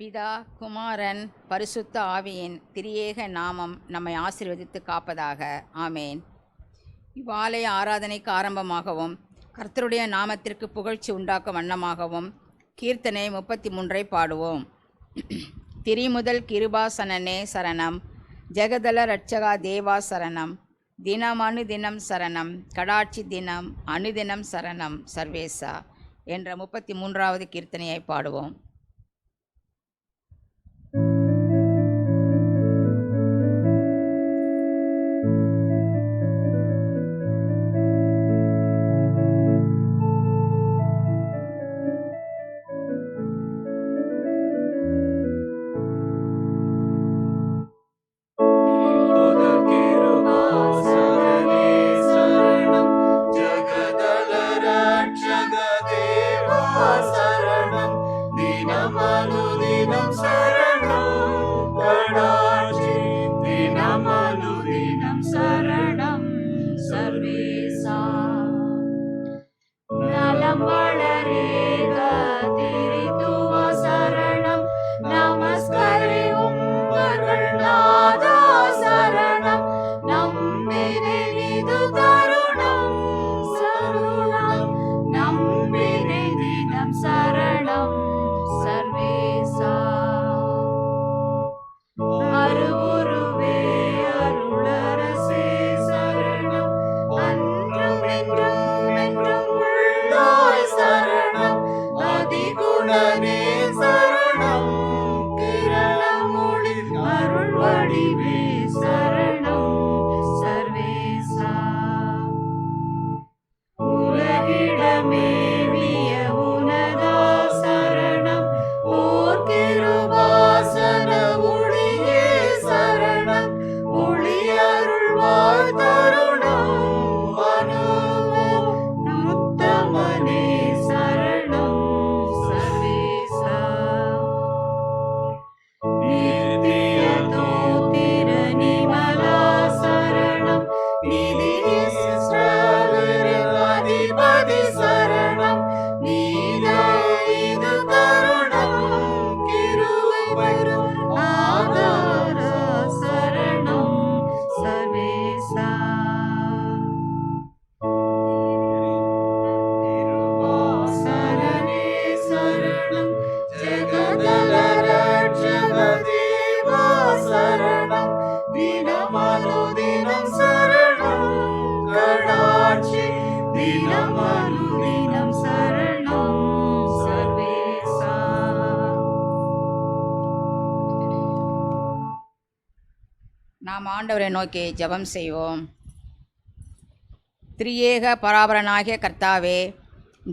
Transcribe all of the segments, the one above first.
பிதா, குமாரன், பரிசுத்த ஆவியின் திரியேக நாமம் நம்மை ஆசீர்வதித்து காப்பதாக. ஆமேன். இவ்வாலய ஆராதனைக்கு ஆரம்பமாகவும் கர்த்தருடைய நாமத்திற்கு புகழ்ச்சி உண்டாக்கும் வண்ணமாகவும் கீர்த்தனை 33 பாடுவோம். திரிமுதல் கிருபாசனனே சரணம், ஜெகதல ரட்சகா தேவா சரணம், தினம் அனுதினம் சரணம், கடாட்சி தினம் அனுதினம் சரணம் சர்வேசா என்ற 33வது கீர்த்தனையை பாடுவோம். நாம் ஆண்டவரை நோக்கி ஜெபம் செய்வோம். திரியேக பராபரனாகிய கர்த்தாவே,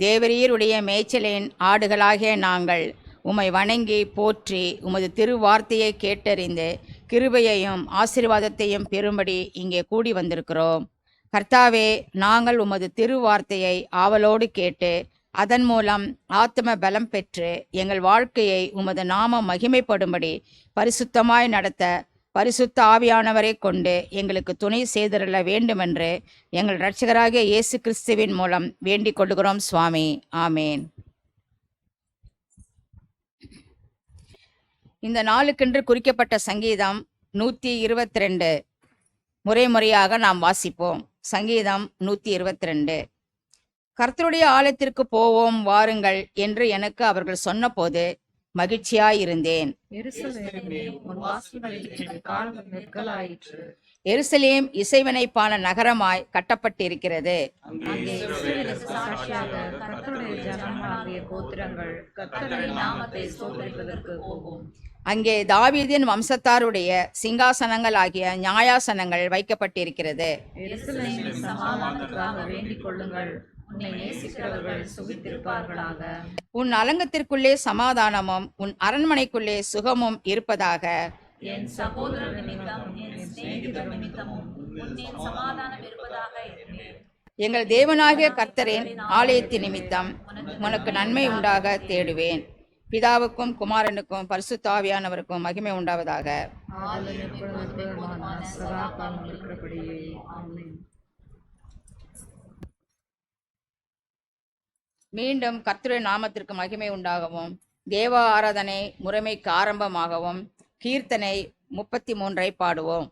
தேவரீருடைய மேய்ச்சலின் ஆடுகளாகிய நாங்கள் உம்மை வணங்கி போற்றி உமது திருவார்த்தையை கேட்டறிந்து கிருபையையும் ஆசீர்வாதத்தையும் பெறும்படி இங்கே கூடி வந்திருக்கிறோம். கர்த்தாவே, நாங்கள் உமது திருவார்த்தையை ஆவலோடு கேட்டு அதன் மூலம் ஆத்ம பலம் பெற்று எங்கள் வாழ்க்கையை உமது நாமம் மகிமைப்படும்படி பரிசுத்தமாய் நடத்த பரிசுத்த ஆவியானவரை கொண்டு எங்களுக்கு துணை செய்திருள வேண்டுமென்று எங்கள் இரட்சகராகிய இயேசு கிறிஸ்துவின் மூலம் வேண்டிக் கொள்கிறோம் சுவாமி. ஆமேன். இந்த நாளுக்கென்று குறிக்கப்பட்ட சங்கீதம் 122 முறையாக நாம் வாசிப்போம். சங்கீதம் 122. கர்த்தருடைய ஆலயத்திற்கு போவோம் வாருங்கள் என்று எனக்கு அவர்கள் சொன்னபோது மகிழ்ச்சியாயிருந்தேன். எருசலேம் இசைவினைப்பான நகரமாய் கட்டப்பட்டிருக்கிறது. அங்கே தாவீதின் வம்சத்தாருடைய சிங்காசனங்கள் ஆகிய நியாயாசனங்கள் வைக்கப்பட்டிருக்கிறது. உன் அலங்கத்திற்குள்ளே சமாதானமும் உன் அரண்மனைக்குள்ளே சுகமும் இருப்பதாக. என் சகோதரர் நிமித்தமும் என் சிநேகிதர் நிமித்தமும் உன்னில் சமாதானம் இருப்பதாக. எங்கள் தேவனாகிய கர்த்தரின் ஆலயத்தின் நிமித்தம் உனக்கு நன்மை உண்டாக தேடுவேன். பிதாவுக்கும் குமாரனுக்கும் பரிசுத்த ஆவியானவருக்கும் மகிமை உண்டாவதாக. மீண்டும் கர்த்தருடைய நாமத்திற்கு மகிமை உண்டாகவும் தேவ ஆராதனை முறைமைக்கு ஆரம்பமாகவும் கீர்த்தனை 33 பாடுவோம்.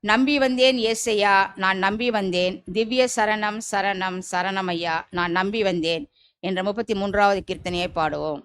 நம்பி வந்தேன் ஏசையா, நான் நம்பி வந்தேன், திவ்ய சரணம் சரணம் சரணமையா, நான் நம்பி வந்தேன் என்ற 33வது கீர்த்தனையை பாடுவோம்.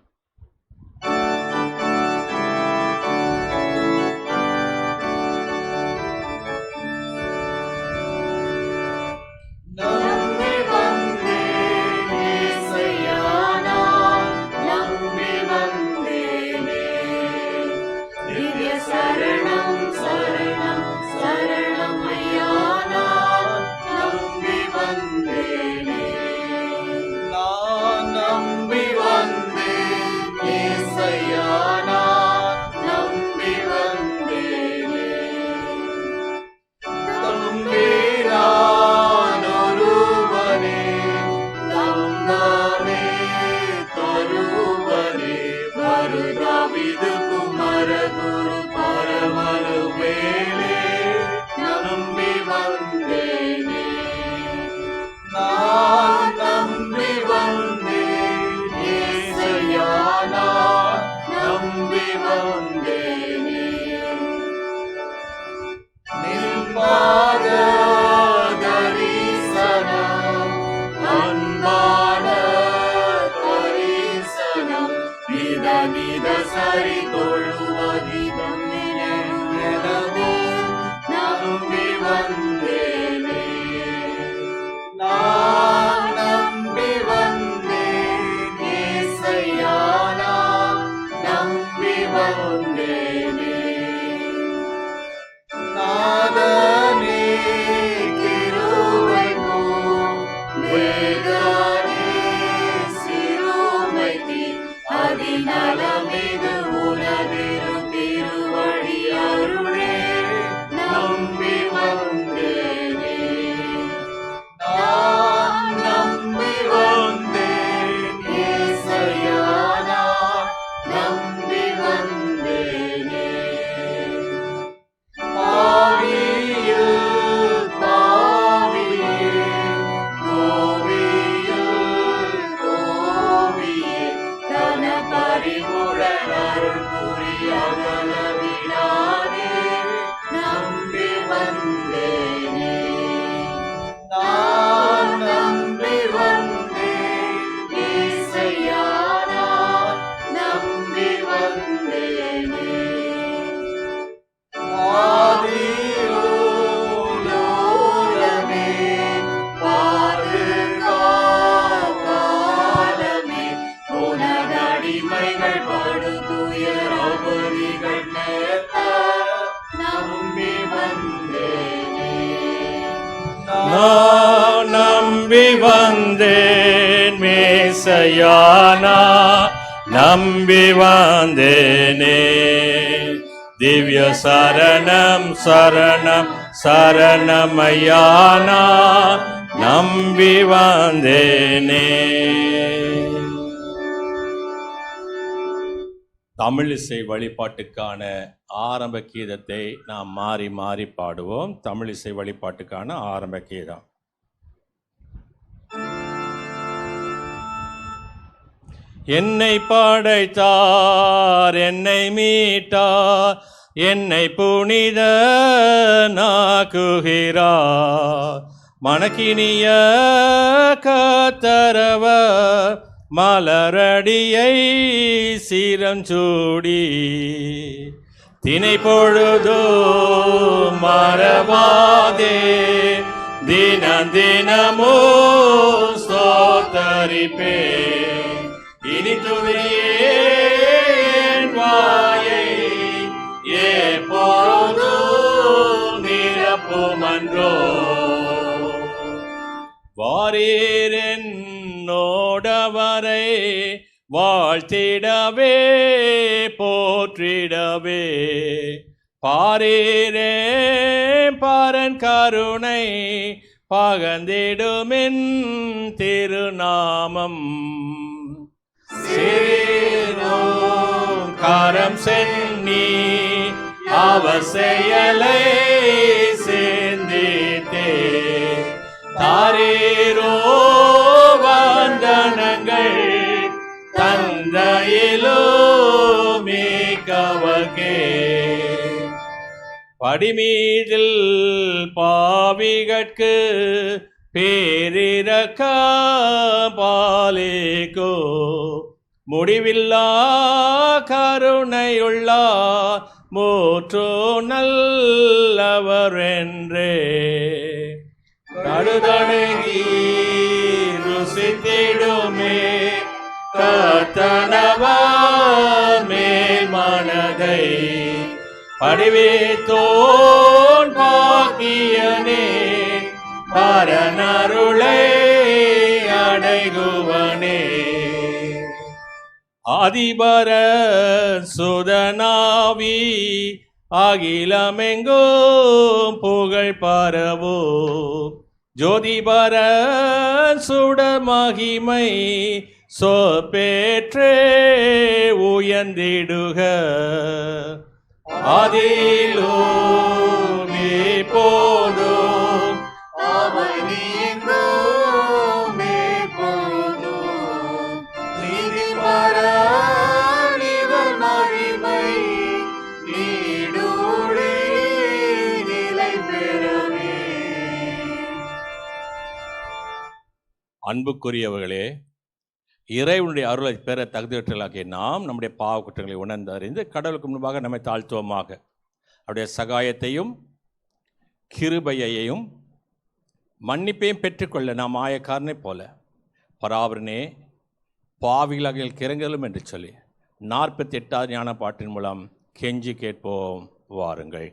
நான் நம்பி வந்தேன் மேசையா, நான் நம்பி வந்தேனே. திவ்ய சரணம் சரணம் சரணமையா, நான் நம்பி வந்தேனே. தமிழிசை வழிபாட்டுக்கான ஆரம்ப கீதத்தை நாம் மாறி மாறி பாடுவோம். தமிழிசை வழிபாட்டுக்கான ஆரம்ப கீதம். என்னை படைத்தார், என்னை மீட்டார், என்னை புனிதனாக்குகிறார். மணக்கினிய கத்தரவர் மலரடியை சீரஞ்சூடி தினை பொழுதோ மறவாதே தினம் தினமோ ஸ்தோத்தரிப்பே. இனி துதியேன் வாயை எப்பொழுதும் நிரப்புமன்றோ. வாரீரென்னோடவரை வாழ்த்திடவே போற்றிடவே. பாரீரே பரன் கருணை பகந்திடுமென் திருநாமம். சீரும் கரம் சென்னி அவர் செயலை சேர்ந்தித்தே. தாரீரோ வந்தனங்கள் தந்தையிலோ படிமீதில் பாவிகட்கு பேரிரக்க பாலிகோ முடிவில்லா கருணையுள்ளார் மூற்றோ நல்லவரென்றே கடுதடங்கி ருசித்திடுமே கர்த்தனவர் மேல் மனதை படிவேத்தோன் பாக்கியனே பரனருளை அடைகுவனே ஆதிபர சுதனாவி அகிலமெங்கும் புகழ் பரவோ ஜோதிபர சுடமகிமை சொற்பேற்றே உயர்ந்திடுக அதிலோ நீ போதும் அவை நீங்கும் எப்பொழுதும் நீதிபர இவர் மகிமை நீடூழி நிலை பெறவே. அன்புக்குரியவர்களே, இறைவனுடைய அருளை பெற தகுதியற்றலாகிய நாம் நம்முடைய பாவ குற்றங்களை உணர்ந்து அறிந்து கடவுளுக்கு முன்பாக நம்மை தாழ்த்துவமாக. அவருடைய சகாயத்தையும் கிருபையையும் மன்னிப்பையும் பெற்றுக்கொள்ள நாம் ஆயக்காரனை போல பராபரனே பாவிகளாக கிறங்கலும் என்று சொல்லி 48வது ஞான பாட்டின் மூலம் கெஞ்சி கேட்போம். வாருங்கள்.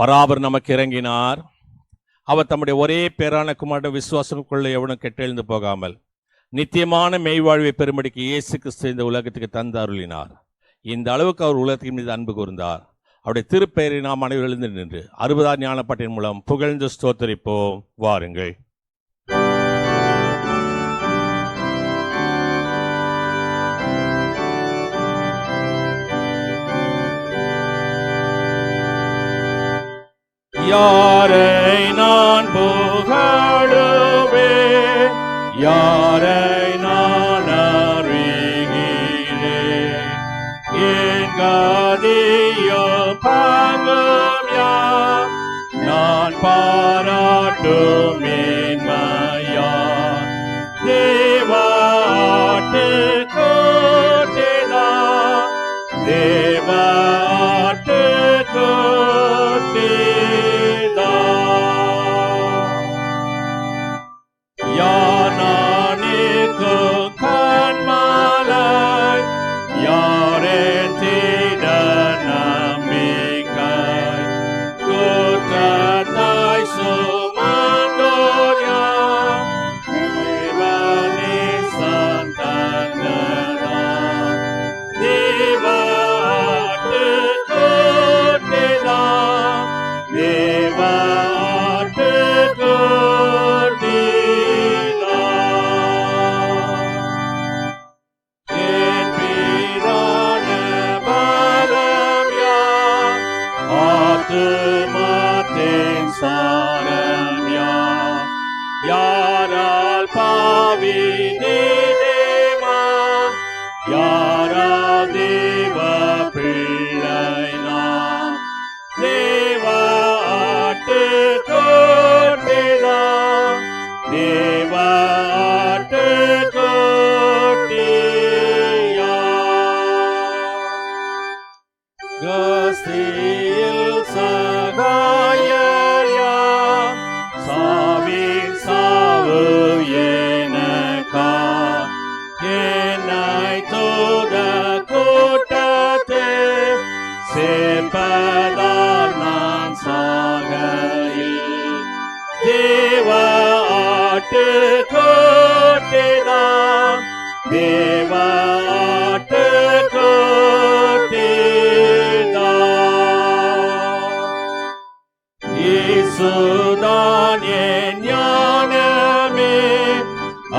பராபர் நமக்கு இறங்கினார். அவர் தம்முடைய ஒரே பேரான குமாரன் விசுவாசத்துக்குள்ள எவனும் கெட்டெழுந்து போகாமல் நித்தியமான மெய்வாழ்வை பெறும்படிக்கு இயேசு கிறிஸ்து இந்த உலகத்துக்கு தந்து அருளினார். இந்த அளவுக்கு அவர் உலகத்தின் மீது அன்பு கூர்ந்தார். அவருடைய திருப்பெயரை நாம் அனைவரும் எழுந்து நின்று 60ஆம் ஞானப்பாட்டின் மூலம் புகழ்ந்து ஸ்தோத்தரிப்போம். வாருங்கள். யாரை நான் புகழுவேன், யாரை நான் அறிகிறேன், என் கதியோ பங்கும் யார், நான் பாராட்டும் மேன்மையார். தேவாட்டு கோட்டைதான், தேவாட்டு கோட்டைதான். யானானுக்கு கண்மலை, யாரென் திட நம்பிக்கை, குற்றத்தாய் சுமந்தோர் யார், தேவனே சந்தனதான். தேவாட்டு கோட்டைதான், தேவாட்டு கோட்டைதான். என் பிரான பலம் யார், ஆத்துமத்தின் சாரம் யார், யாரால் பாவி நீதிமா, யாரால் தேவ பிள்ளை நான். தேவாட்டு கோட்டைதான், தேவாட்டு கோட்டையா. கஸ்தியில் சகாயர் யார், சாவின் சாவு எனக்கா, என்னை தூத கூட்டத்தே சேர்ப்பதால் நான் சாகையில். தேவாட்டு கோட்டைதான், தேவாட்டு கோட்டைதான். இயேசுதான் என் ஞானமே,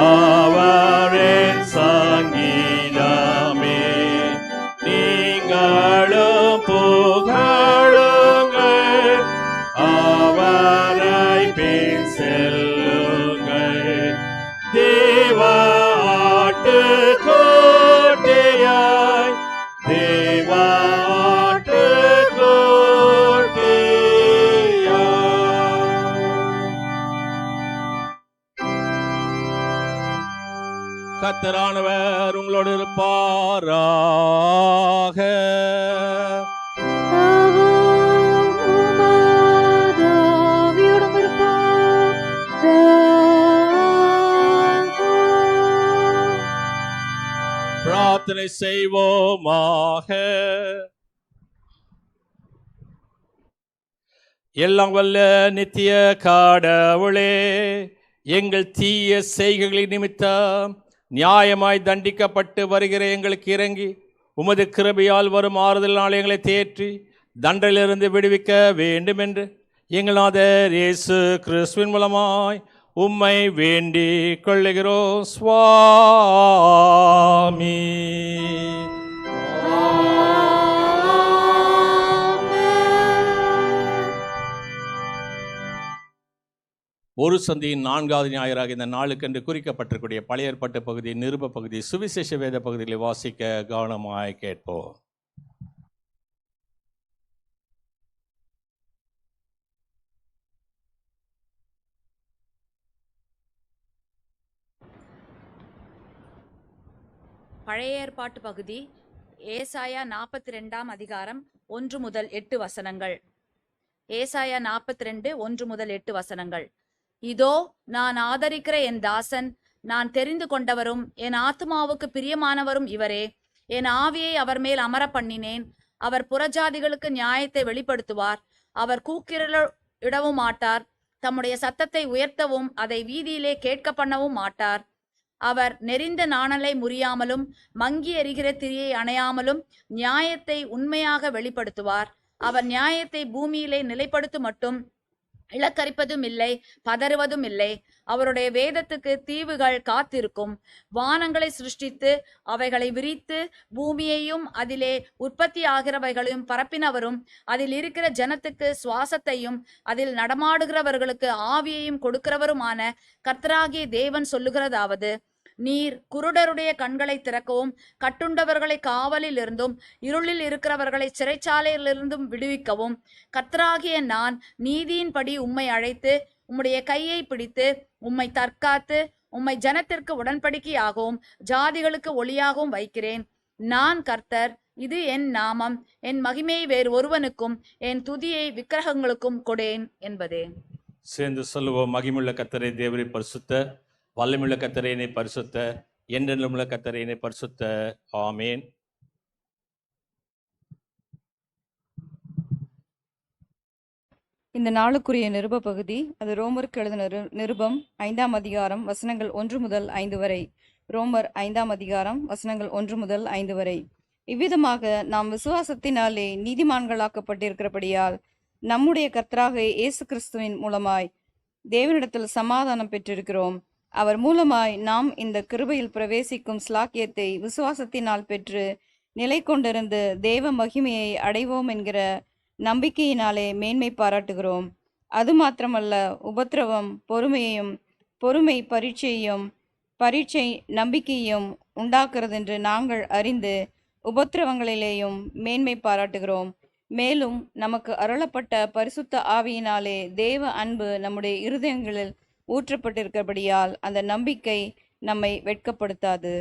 அவர் என் சங்கீதமே. நீங்களும் புகழுங்கள், அவரை பின் செல்லுங்கள். தேவாட்டு கோட்டையாய், தேவாட்டு கோட்டையாய். கர்த்தரானவர் உங்களோடு இருப்பாராக. பிரார்த்தனை செய்வோமாக. எல்லாம் வல்ல நித்திய கடவுளே, எங்கள் தீய செய்கைகளின் நிமித்தம் நியாயமாய் தண்டிக்கப்பட்டு வருகிற எங்களுக்கு இறங்கி, உமது கிருபையால் வரும் ஆறுதல் நாள் எங்களை தேற்றி தண்டனையிலிருந்து விடுவிக்க வேண்டும் என்று எங்கள் நாதர் இயேசு கிறிஸ்துவின் மூலமாய் உம்மை வேண்டிக் கொள்ளுகிறோம். சுவாமி. ஒரு சந்தியின் 4வது ஞாயிறாக இந்த நாளுக்கென்று குறிக்கப்பட்டிருக்கூடிய பழைய ஏற்பாட்டு பகுதி, நிருப பகுதி, சுவிசேஷ வேத பகுதிகளை வாசிக்க கவனமாய் கேட்போம். பழைய ஏற்பாட்டு பகுதி ஏசாயா 42ஆம் அதிகாரம் 1 முதல் 8 வசனங்கள். ஏசாயா 42 1 முதல் 8 வசனங்கள். இதோ நான் ஆதரிக்கிற என் தாசன், நான் தெரிந்து கொண்டவரும் என் ஆத்துமாவுக்கு பிரியமானவரும் இவரே. என் ஆவியை அவர் மேல் அமர பண்ணினேன். அவர் புறஜாதிகளுக்கு நியாயத்தை வெளிப்படுத்துவார். அவர் கூக்கிரலிடவும் மாட்டார். தம்முடைய சத்தத்தை உயர்த்தவும் அதை வீதியிலே கேட்க பண்ணவும் மாட்டார். அவர் நெறிந்த நாணலை முறியாமலும் மங்கி எரிகிற திரியை அணையாமலும் நியாயத்தை உண்மையாக வெளிப்படுத்துவார். அவர் நியாயத்தை பூமியிலே நிலைப்படுத்த மட்டும் இலக்கரிப்பதும் இல்லை, பதறுவதும் இல்லை. அவருடைய வேதத்துக்கு தீவுகள் காத்திருக்கும். வானங்களை சிருஷ்டித்து அவைகளை விரித்து பூமியையும் அதிலே உற்பத்தி ஆகிறவைகளையும் பரப்பினவரும், அதில் இருக்கிற ஜனத்துக்கு சுவாசத்தையும் அதில் நடமாடுகிறவர்களுக்கு ஆவியையும் கொடுக்கிறவருமான கர்த்தராகிய தேவன் சொல்லுகிறதாவது: நீர் குருடருடைய கண்களை திறக்கவும், கட்டுண்டவர்களை காவலில் இருந்தும், இருளில் இருக்கிறவர்களை சிறைச்சாலையிலிருந்தும் விடுவிக்கவும், கர்த்தராகிய நான் நீதியின்படி உம்மை அழைத்து உம்முடைய கையை பிடித்து உம்மை தற்காத்து உம்மை ஜனத்திற்கு உடன்படிக்கையாகவும் ஜாதிகளுக்கு ஒளியாகவும் வைக்கிறேன். நான் கர்த்தர், இது என் நாமம். என் மகிமையை வேறு ஒருவனுக்கும் என் துதியை விக்கிரகங்களுக்கும் கொடேன் என்பதே. சேர்ந்து சொல்லுவோம். மகிமுள்ள கர்த்தரே தேவரே பரிசுத்த, வல்லமையுள்ள கர்த்தரே என்னை பரிசுத்த, என்றென்றுமுள்ள கர்த்தரே என்னை பரிசுத்த. ஆமேன். இந்த நாளுக்குரிய நிருப பகுதி அது ரோமருக்கு எழுதின நிருபம் 5ஆம் அதிகாரம் வசனங்கள் 1 முதல் 5 வரை. ரோமர் 5ஆம் அதிகாரம் வசனங்கள் 1 முதல் 5 வரை. இவ்விதமாக நாம் விசுவாசத்தினாலே நீதிமான்களாக்கப்பட்டிருக்கிறபடியால் நம்முடைய கர்த்தராகிய இயேசு கிறிஸ்துவின் மூலமாய் தேவனிடத்தில் சமாதானம் பெற்றிருக்கிறோம். அவர் மூலமாய் நாம் இந்த கிருபையில் பிரவேசிக்கும் ஸ்லாக்கியத்தை விசுவாசத்தினால் பெற்று நிலை கொண்டிருந்து தேவ மகிமையை அடைவோம் என்கிற நம்பிக்கையினாலே மேன்மை பாராட்டுகிறோம். அது மாத்திரமல்ல, உபத்திரவம் பொறுமையையும், பொறுமை பரீட்சையையும், பரீட்சை நம்பிக்கையையும் உண்டாக்குறதென்று நாங்கள் அறிந்து உபத்திரவங்களிலேயும் மேன்மை பாராட்டுகிறோம். மேலும் நமக்கு அருளப்பட்ட பரிசுத்த ஆவியினாலே தேவ அன்பு நம்முடைய இருதயங்களில் ஊற்றப்பட்டிருக்கிறபடியால் அந்த நம்பிக்கை நம்மை வெட்கப்படுத்தாது.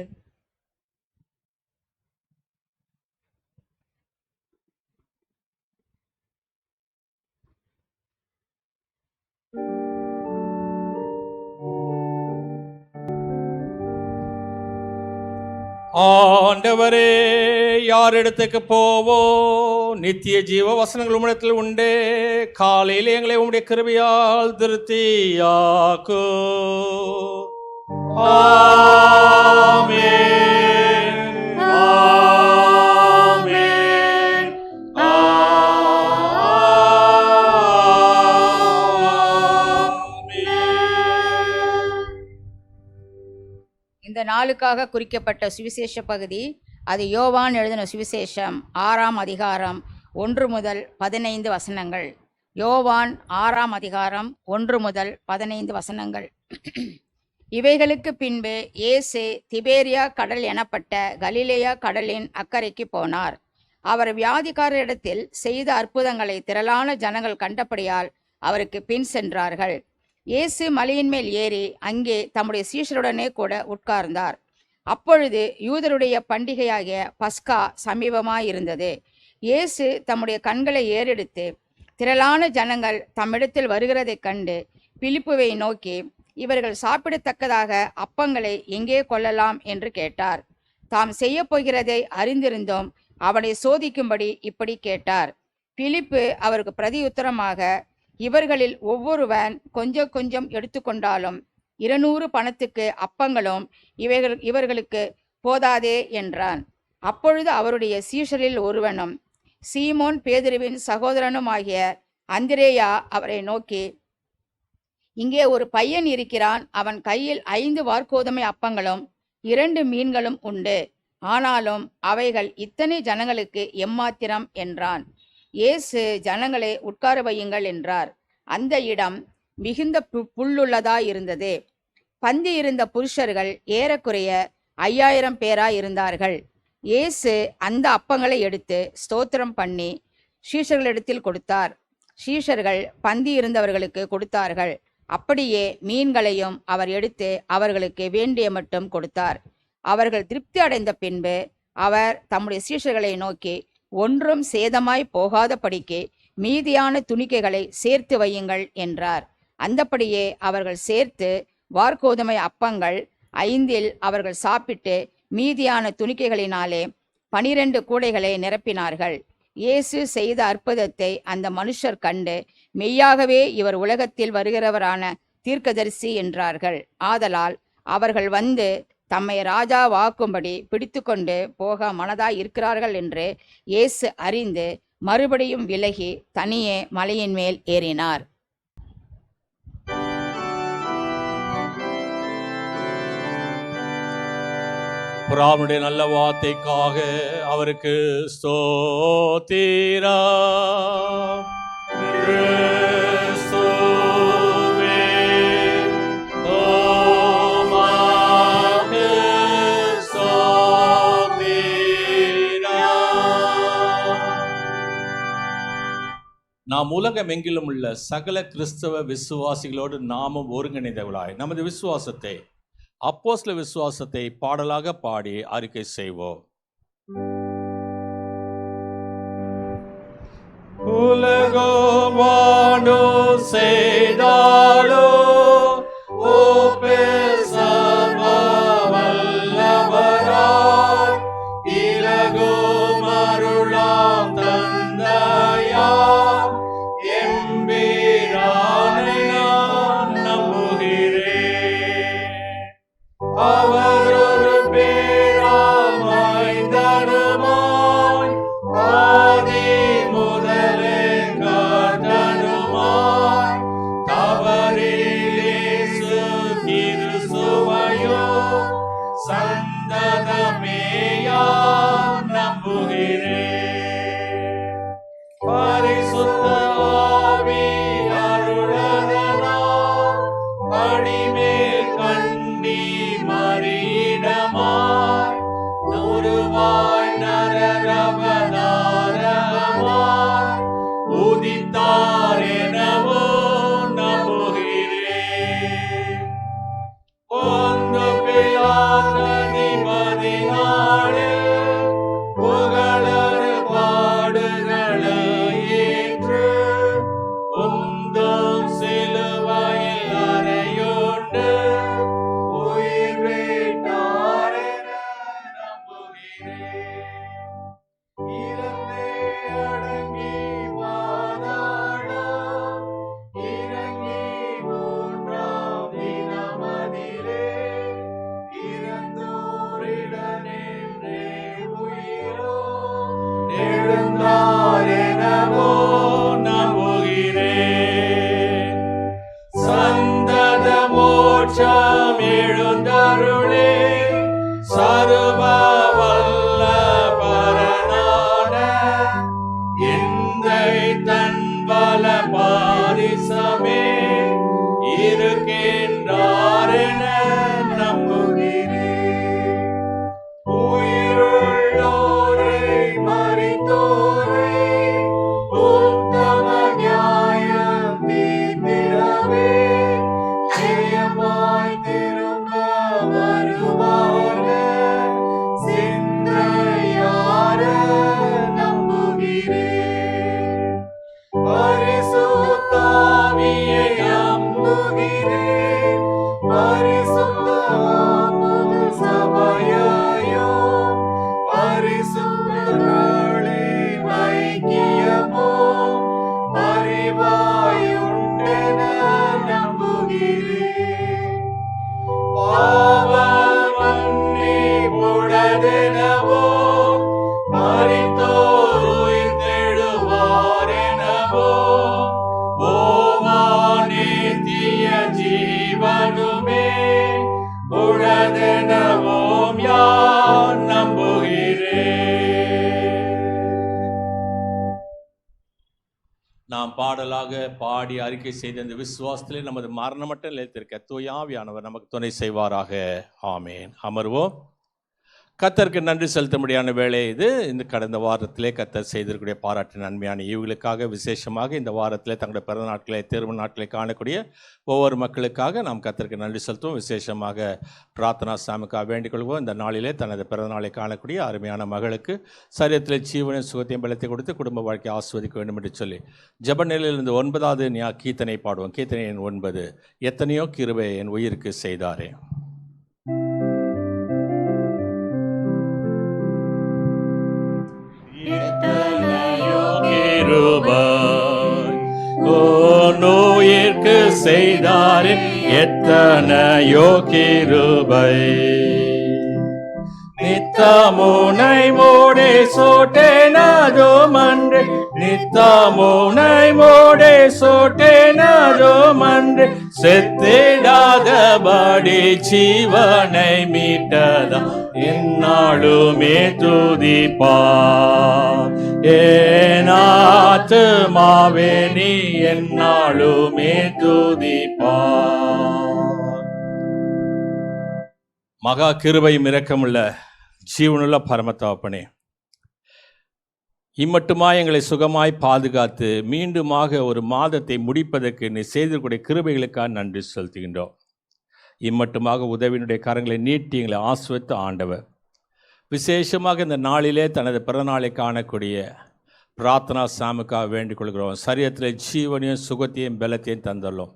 ஆண்டவரே, யார் இடத்துக்கு போவோ? நித்திய ஜீவ வசனங்கள் உம்மிடத்தில் உண்டே. காலையில் எங்களை உம்முடைய கிருபையால் திருப்தியாக்கு. ஆமென், ஆமென், இந்த நாளுக்காக குறிக்கப்பட்ட சுவிசேஷ பகுதி அது யோவான் எழுதின சுவிசேஷம் 6ஆம் அதிகாரம் 1 முதல் 15 வசனங்கள். யோவான் 6ஆம் அதிகாரம் 1 முதல் 15 வசனங்கள். இவைகளுக்கு பின்பு இயேசு திபேரியா கடல் எனப்பட்ட கலிலேயா கடலின் அக்கறைக்கு போனார். அவர் வியாதிக்காரரிடத்தில் செய்த அற்புதங்களை திரளான ஜனங்கள் கண்டபடியால் அவருக்கு பின் சென்றார்கள். இயேசு மலையின் மேல் ஏறி அங்கே தம்முடைய சீஷருடனே கூட உட்கார்ந்தார். அப்பொழுது யூதருடைய பண்டிகையாகிய பஸ்கா சமீபமாயிருந்தது. இயேசு தம்முடைய கண்களை ஏறெடுத்து திரளான ஜனங்கள் தம்மிடத்தில் வருகிறதைக் கண்டு பிலிப்புவை நோக்கி, இவர்கள் சாப்பிடத்தக்கதாக அப்பங்களை எங்கே கொள்ளலாம் என்று கேட்டார். தாம் செய்ய போகிறதை அறிந்திருந்தோம் அவனை சோதிக்கும்படி இப்படி கேட்டார். பிலிப்பு அவருக்கு பிரதியுத்தரமாக, இவர்களில் ஒவ்வொருவன் கொஞ்சம் கொஞ்சம் எடுத்துக்கொண்டாலும் 200 பணத்துக்கு அப்பங்களும் இவர்களுக்கு போதாதே என்றான். அப்பொழுது அவருடைய சீஷரில் ஒருவனும் சீமோன் பேதுருவின் சகோதரனுமாகிய அந்திரேயா அவரை நோக்கி, இங்கே ஒரு பையன் இருக்கிறான். அவன் கையில் 5 வாற்கோதுமை அப்பங்களும் 2 மீன்களும் உண்டு. ஆனாலும் அவைகள் இத்தனை ஜனங்களுக்கு எம்மாத்திரம் என்றான். இயேசு ஜனங்களை உட்கார வையுங்கள் என்றார். அந்த இடம் மிகுந்த புல்லுள்ளதாயிருந்தது. பந்தி இருந்த புருஷர்கள் ஏறக்குறைய 5000 பேராயிருந்தார்கள். இயேசு அந்த அப்பங்களை எடுத்து ஸ்தோத்திரம் பண்ணி சீஷர்களிடத்தில் கொடுத்தார். சீஷர்கள் பந்தி இருந்தவர்களுக்கு கொடுத்தார்கள். அப்படியே மீன்களையும் அவர் எடுத்து அவர்களுக்கு வேண்டிய மட்டும் கொடுத்தார். அவர்கள் திருப்தி அடைந்த பின்பு அவர் தம்முடைய சீஷர்களை நோக்கி, ஒன்றும் சேதமாய் போகாதபடிக்கு மீதியான துணிக்கைகளை சேர்த்து வையுங்கள் என்றார். அந்தபடியே அவர்கள் சேர்த்து வாற்கோதுமை அப்பங்கள் 5 அவர்கள் சாப்பிட்டு மீதியான துணிக்கைகளினாலே 12 கூடைகளை நிரப்பினார்கள். இயேசு செய்த அற்புதத்தை அந்த மனுஷர் கண்டு, மெய்யாகவே இவர் உலகத்தில் வருகிறவரான தீர்க்கதரிசி என்றார்கள். ஆதலால் அவர்கள் வந்து தம்மை ராஜாவாக்கும்படி பிடித்து கொண்டு போக மனதாய் இருக்கிறார்கள் என்று இயேசு அறிந்து மறுபடியும் விலகி தனியே மலையின் மேல் ஏறினார். புறாவுடைய நல்ல வார்த்தைக்காக அவருக்கு ஸ்தோத்திரம். கிறிஸ்துவே, உமக்கு ஸ்தோத்திரம். நாம் உலகமெங்கிலும் உள்ள சகல கிறிஸ்தவ விசுவாசிகளோடு நாமும் ஒருங்கிணைந்தவர்களாய் நமது விசுவாசத்தை, அப்போஸ்தல விசுவாசத்தை பாடலாக பாடி அறிக்கை செய்வோம். உலகம் வாழும் செய்தாலோ ஓ பேசவ வல்லவராய் இலகும் அருளாம் தந்தையாம் எம்பிரானை நான் நம்புகிறேன். அவர் ஒரு பேராமைந்தனுமாய் ஆதி முதலே கர்த்தனுமாய் தவறிலேசு கிறிஸ்துவையோ சந்ததமேயாம் நம்புகிறேன். பரிசுத்த ஆவி அருளதனால் படிமேல் கண்டி மறியிடமாய் நுருவாய் நரரவதாரமாய் உதித்தார் எனவோ நம்புகிறேன். பொந்து பிலாத்ததிபதி நாளில் புகழறு பாடுகளை ஏற்று உந்தும் சிலுவையில் அறையுண்டு உயிர் விட்டார் என நம்புகிறேன். இறந்தே அடங்கி பாதாளம் இறங்கி மூன்றாம் தினமதிலே இறந்தோரிடனே உயிரோ எழுந்தார் எனவோ நம்புகிறேன். சந்தத மோட்சம் எழுந்தருளே சர்வ வல்ல பரனான எந்தை தன் பல பாரிசமே இருக்கின்றார் என நம்புகிறேன். உயிருள்ளோரை மரித்தோரை உத்தம நியாயம் தீர்த்திடவே ஜெயமாய் திரும்ப வருவார்கள் சிந்தையார நம்புகிறேன். பரிசுத்தாவியை நம்புகிறேன். பரிசுத்த ஆத்தும சபையையோ பரிசுத்தர்களே ஐக்கியமோ அறிவாயுண்டென நம்புகிறேன். பாவ மன்னிப்புடனெனவோ மரித்தோர் உயிர்த்தெழுவார் எனவோ ஓவானித்திய ஜீவனுமே உடனெனவோம் யான் நம்புகிறேன். நாம் பாடலாக பாடி அறிக்கை செய்த இந்த விசுவாசத்திலே நமது மரணமற்ற நிலைத்திருக்க தூயாவியானவர் நமக்கு துணை செய்வாராக. ஆமேன். அமர்வோம். கர்த்தருக்கு நன்றி செலுத்தும்படியான வேலை இது. இந்த கடந்த வாரத்திலே கர்த்தர் செய்திருக்கக்கூடிய பாராட்டு நன்மையான ஈவுகளுக்காக விசேஷமாக இந்த வாரத்திலே தங்களுடைய பிறந்த நாட்களை திருமண நாட்களை காணக்கூடிய ஒவ்வொரு மக்களுக்காக நாம் கர்த்தருக்கு நன்றி செலுத்துவோம். விசேஷமாக பிரார்த்தனா சாமிக்காக வேண்டிக் கொள்வோம். இந்த நாளிலே தனது பிறந்த நாளை காணக்கூடிய அருமையான மகளுக்கு சரீரத்திலே ஜீவனையும் சுகத்தையும் பலத்தை கொடுத்து குடும்ப வாழ்க்கையை ஆஸ்வதிக்க வேண்டும் என்று சொல்லி ஜெப நிலையிலிருந்து 9வது கீர்த்தனை பாடுவோம். கீர்த்தனை எண் 9. எத்தனையோ கிருபை என் உயிருக்கு செய்தாரே. நோயிற்கு செய்தாரே எத்தனையோ கிருபை. நித்தமுனை மோடே சோட்டேனதோ மன்றே நித்தமுனை மோடே சோட்டேனதோ மன்றே செத்திடாதபடி ஜீவனை மீட்டதா என்னாலுமே துதிப்பார். என் ஆத்துமாவே நீ என்னாலுமே துதிப்பார். மகா கிருபையும் இரக்கமுள்ள ஜீவனுள்ள பரமதகப்பனே, இம்மட்டுமாய் எங்களை சுகமாய் பாதுகாத்து மீண்டுமாக ஒரு மாதத்தை முடிப்பதற்கு நீ செய்திருக்கூடிய கிருபைகளுக்காக நன்றி செலுத்துகின்றோம். இம்மட்டுமாக உதவியினுடைய கரங்களை நீட்டி எங்களை ஆசிர்வதித்த ஆண்டவர், விசேஷமாக இந்த நாளிலே தனது பிறநாளை காணக்கூடிய பிரார்த்தனா சாமுக்காக வேண்டிக் கொள்கிறோம். சரீரத்தில் ஜீவனையும் சுகத்தையும் பலத்தையும் தந்துள்ளோம்.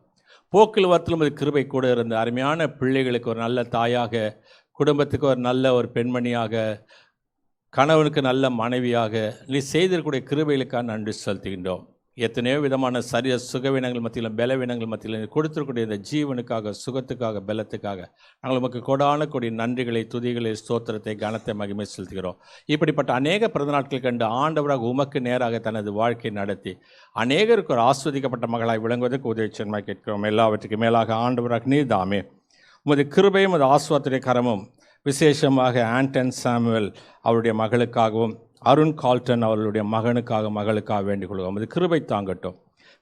போக்கில் வரத்திலும் அது கிருபை கூட இருந்த அருமையான பிள்ளைகளுக்கு ஒரு நல்ல தாயாக, குடும்பத்துக்கு ஒரு நல்ல ஒரு பெண்மணியாக, கணவனுக்கு நல்ல மனைவியாக நீ செய்திருக்கக்கூடிய கிருபைகளுக்காக நன்றி செலுத்துகின்றோம். எத்தனையோ விதமான சரிய சுகவீனங்கள் மத்தியிலும் பலவீனங்கள் மத்தியிலும் கொடுத்திருக்கக்கூடிய இந்த ஜீவனுக்காக, சுகத்துக்காக, பலத்துக்காக நாங்கள் உமக்கு கொடான கொடி நன்றிகளை, துதிகளை, ஸ்தோத்திரத்தை, கனத்தை, மகிமை செலுத்துகிறோம். இப்படிப்பட்ட அநேக பிறந்த நாட்கள் கண்டு ஆண்டவராக உமக்கு நேராக தனது வாழ்க்கை நடத்தி அநேகருக்கு ஒரு ஆஸ்வதிக்கப்பட்ட மகளாய் விளங்குவதற்கு உதவி செய்யுமாய் கேட்கிறோம். எல்லாவற்றுக்கு மேலாக ஆண்டவராக நீர் தாமே உமது கிருபையும் உமது ஆஸ்வாத்துடைய கரமும் விசேஷமாக ஆண்டன் சாமுவேல் அவருடைய மகளுக்காகவும், அருண் கால்டன் அவர்களுடைய மகனுக்காக வேண்டிக் கொள்கிறோம். அது கிருபை தாங்கட்டும்.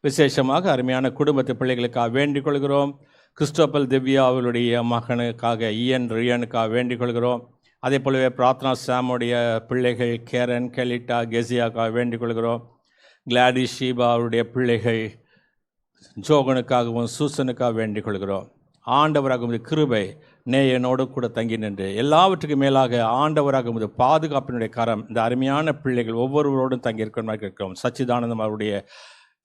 விசேஷமாக அருமையான குடும்பத்து பிள்ளைகளுக்காக வேண்டிக் கொள்கிறோம். கிறிஸ்டோபல் திவ்யா அவருடைய மகனுக்காக, ரியனுக்காக வேண்டிக் கொள்கிறோம். அதே போலவே பிரார்த்தனா சாமுடைய பிள்ளைகள் கேரன், கெலிட்டா, கெசியாக்காக வேண்டிக் கொள்கிறோம். கிளாடி ஷீபா அவருடைய பிள்ளைகள் ஜோகனுக்காகவும் சூசனுக்காக வேண்டிக் கொள்கிறோம். ஆண்டவராக உமது கிருபை நேயனோடு கூட தங்கி நின்று எல்லாவற்றுக்கும் மேலாக ஆண்டவராக உமது பாதுகாப்பினுடைய கரம் இந்த அருமையான பிள்ளைகள் ஒவ்வொருவரோடும் தங்கியிருக்கிற மாதிரி இருக்கிறோம். சச்சிதானந்தம் அவருடைய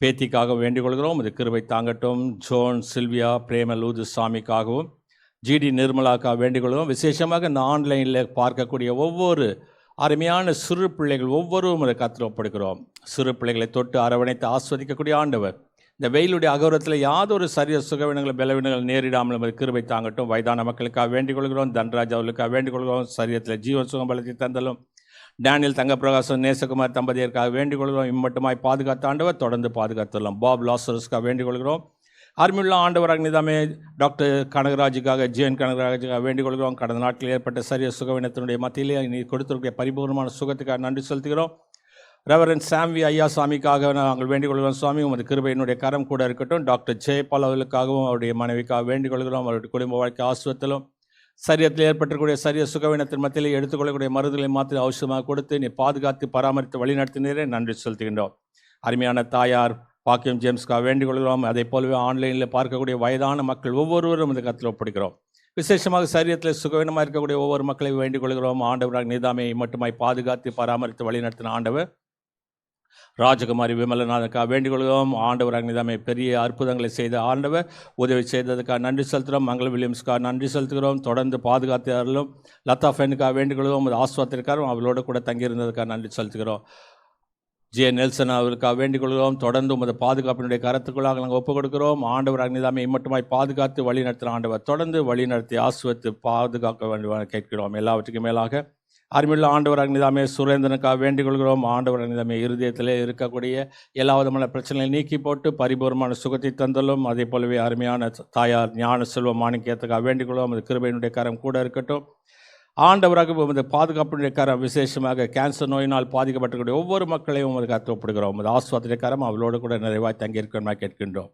பேத்திக்காக வேண்டிக் கொள்கிறோம். இது கிருபை தாங்கட்டும். ஜோன், சில்வியா, பிரேம லூது சாமிக்காகவும், ஜிடி நிர்மலாக்காக வேண்டிக் கொள்கிறோம். விசேஷமாக இந்த ஆன்லைனில் பார்க்கக்கூடிய ஒவ்வொரு அருமையான சிறு பிள்ளைகள் ஒவ்வொருவரும் அதை கருத்தில் ஒப்படைக்கிறோம். சிறு பிள்ளைகளை தொட்டு அரவணைத்து ஆஸ்வதிக்கக்கூடிய ஆண்டவர் இந்த வெயிலுடைய அகோரத்தில் யாதொரு சரிய சுகவினங்கள் பலவீனங்கள் நேரிடாமல் நமது கிருபை தாங்கட்டும். வயதான மக்களுக்காக வேண்டிக் கொள்கிறோம். தன்ராஜ் அவர்களுக்காக வேண்டிக் கொள்கிறோம். சரீரத்தில் ஜீவன் சுகம் பலத்தை தந்தலும். டேனியல் தங்கப்பிரகாசம், நேசகுமார் தம்பதியருக்காக வேண்டிக் கொள்கிறோம். இம்மட்டுமாய் பாதுகாத்த ஆண்டவர் தொடர்ந்து பாதுகாத்துள்ளோம். பாப் லாசரஸ்க்காக வேண்டிக் கொள்கிறோம். அருமையுள்ள ஆண்டவராக நிதாமே டாக்டர் கனகராஜுக்காக, ஜிஎன் கனகராஜுக்காக வேண்டிக் கொள்கிறோம். கடந்த நாட்களில் ஏற்பட்ட சரிய சுகவினத்தினுடைய மத்தியிலே நீ கொடுத்திருக்கிற பரிபூர்ணமான சுகத்துக்காக நன்றி செலுத்துகிறோம். ரெவரன் சாம்வி ஐயா சாமிக்காக நாங்கள் வேண்டிக் கொள்கிறோம். சுவாமி உமது கிருபையினுடைய கரம் கூட இருக்கட்டும். டாக்டர் ஜெயபால் அவர்களுக்காகவும் அவருடைய மனைவிக்காக வேண்டிக் கொள்கிறோம். அவருடைய குடும்ப வாழ்க்கை ஆசுவத்திலும் சரீரத்தில் ஏற்பட்டக்கூடிய சரிய சுகவினத்தின் மத்தியிலே எடுத்துக்கொள்ளக்கூடிய மருந்துகளை மாற்றி அவசியமாக கொடுத்து நீ பாதுகாத்து பராமரித்து வழிநடத்தினரே நன்றி செலுத்துகின்றோம். அருமையான தாயார் பாக்கியம் ஜேம்ஸ்க்காக வேண்டிக் கொள்கிறோம். அதே போலவே ஆன்லைனில் பார்க்கக்கூடிய வயதான மக்கள் ஒவ்வொருவரும் இந்த கருத்தில் ஒப்படைக்கிறோம். விசேஷமாக சரீரத்தில் சுகவீனமாக இருக்கக்கூடிய ஒவ்வொரு மக்களையும் வேண்டிக் கொள்கிறோம். ஆண்டவராக நீதாமே மட்டுமாய் பாதுகாத்து பராமரித்து வழிநடத்தின ஆண்டவர் ராஜகுமாரி விமலநாதனுக்காக வேண்டிக் கொள்கிறோம். ஆண்டவராக நிதாமே பெரிய அற்புதங்களை செய்த ஆண்டவர் உதவி செய்ததுக்காக நன்றி செலுத்துகிறோம். மங்கள வில்லியம்ஸ்க்காக நன்றி செலுத்துகிறோம். தொடர்ந்து பாதுகாத்தார்களும் லதா ஃபெனுக்காக வேண்டிக் கொள்கிறோம். அது ஆஸ்வாத்திற்காரும் அவளோடு கூட தங்கியிருந்ததுக்காக நன்றி செலுத்துகிறோம். ஜே நெல்சன் அவர்களுக்காக வேண்டிக் கொள்கிறோம். தொடர்ந்து உமது பாதுகாப்பினுடைய கருத்துக்குள்ளாக நாங்கள் ஒப்புக் கொடுக்கிறோம். ஆண்டவராக நிதாமே இம்மட்டுமாய் பாதுகாத்து வழி நடத்தின ஆண்டவர் தொடர்ந்து வழி நடத்தி ஆஸ்வத்து பாதுகாக்க வேண்டும் கேட்கிறோம். எல்லாவற்றுக்கும் மேலாக அருமையுள்ள ஆண்டவராக நிதாமே சுரேந்திரனுக்காக வேண்டிக் கொள்கிறோம். ஆண்டவராக நிதாமே இருதயத்திலே இருக்கக்கூடிய எல்லா விதமான பிரச்சனைகளை நீக்கி போட்டு பரிபூர்ணமான சுகத்தை தந்தலும். அதே போலவே அருமையான தாயார் ஞான செல்வ மாணிக்கத்துக்காக வேண்டிக் கொள்வோம். அது கிருபையினுடைய கரம் கூட இருக்கட்டும். ஆண்டவராக இந்த பாதுகாப்பினுடைய கரம் விசேஷமாக கேன்சர் நோயினால் பாதிக்கப்பட்டக்கூடிய ஒவ்வொரு மக்களையும் உமது கருத்து ஒப்படுகிறோம். அது ஆஸ்வாத்திய கரம் அவளோடு கூட நிறைவாய் தங்கியிருக்கணுமா கேட்கின்றோம்.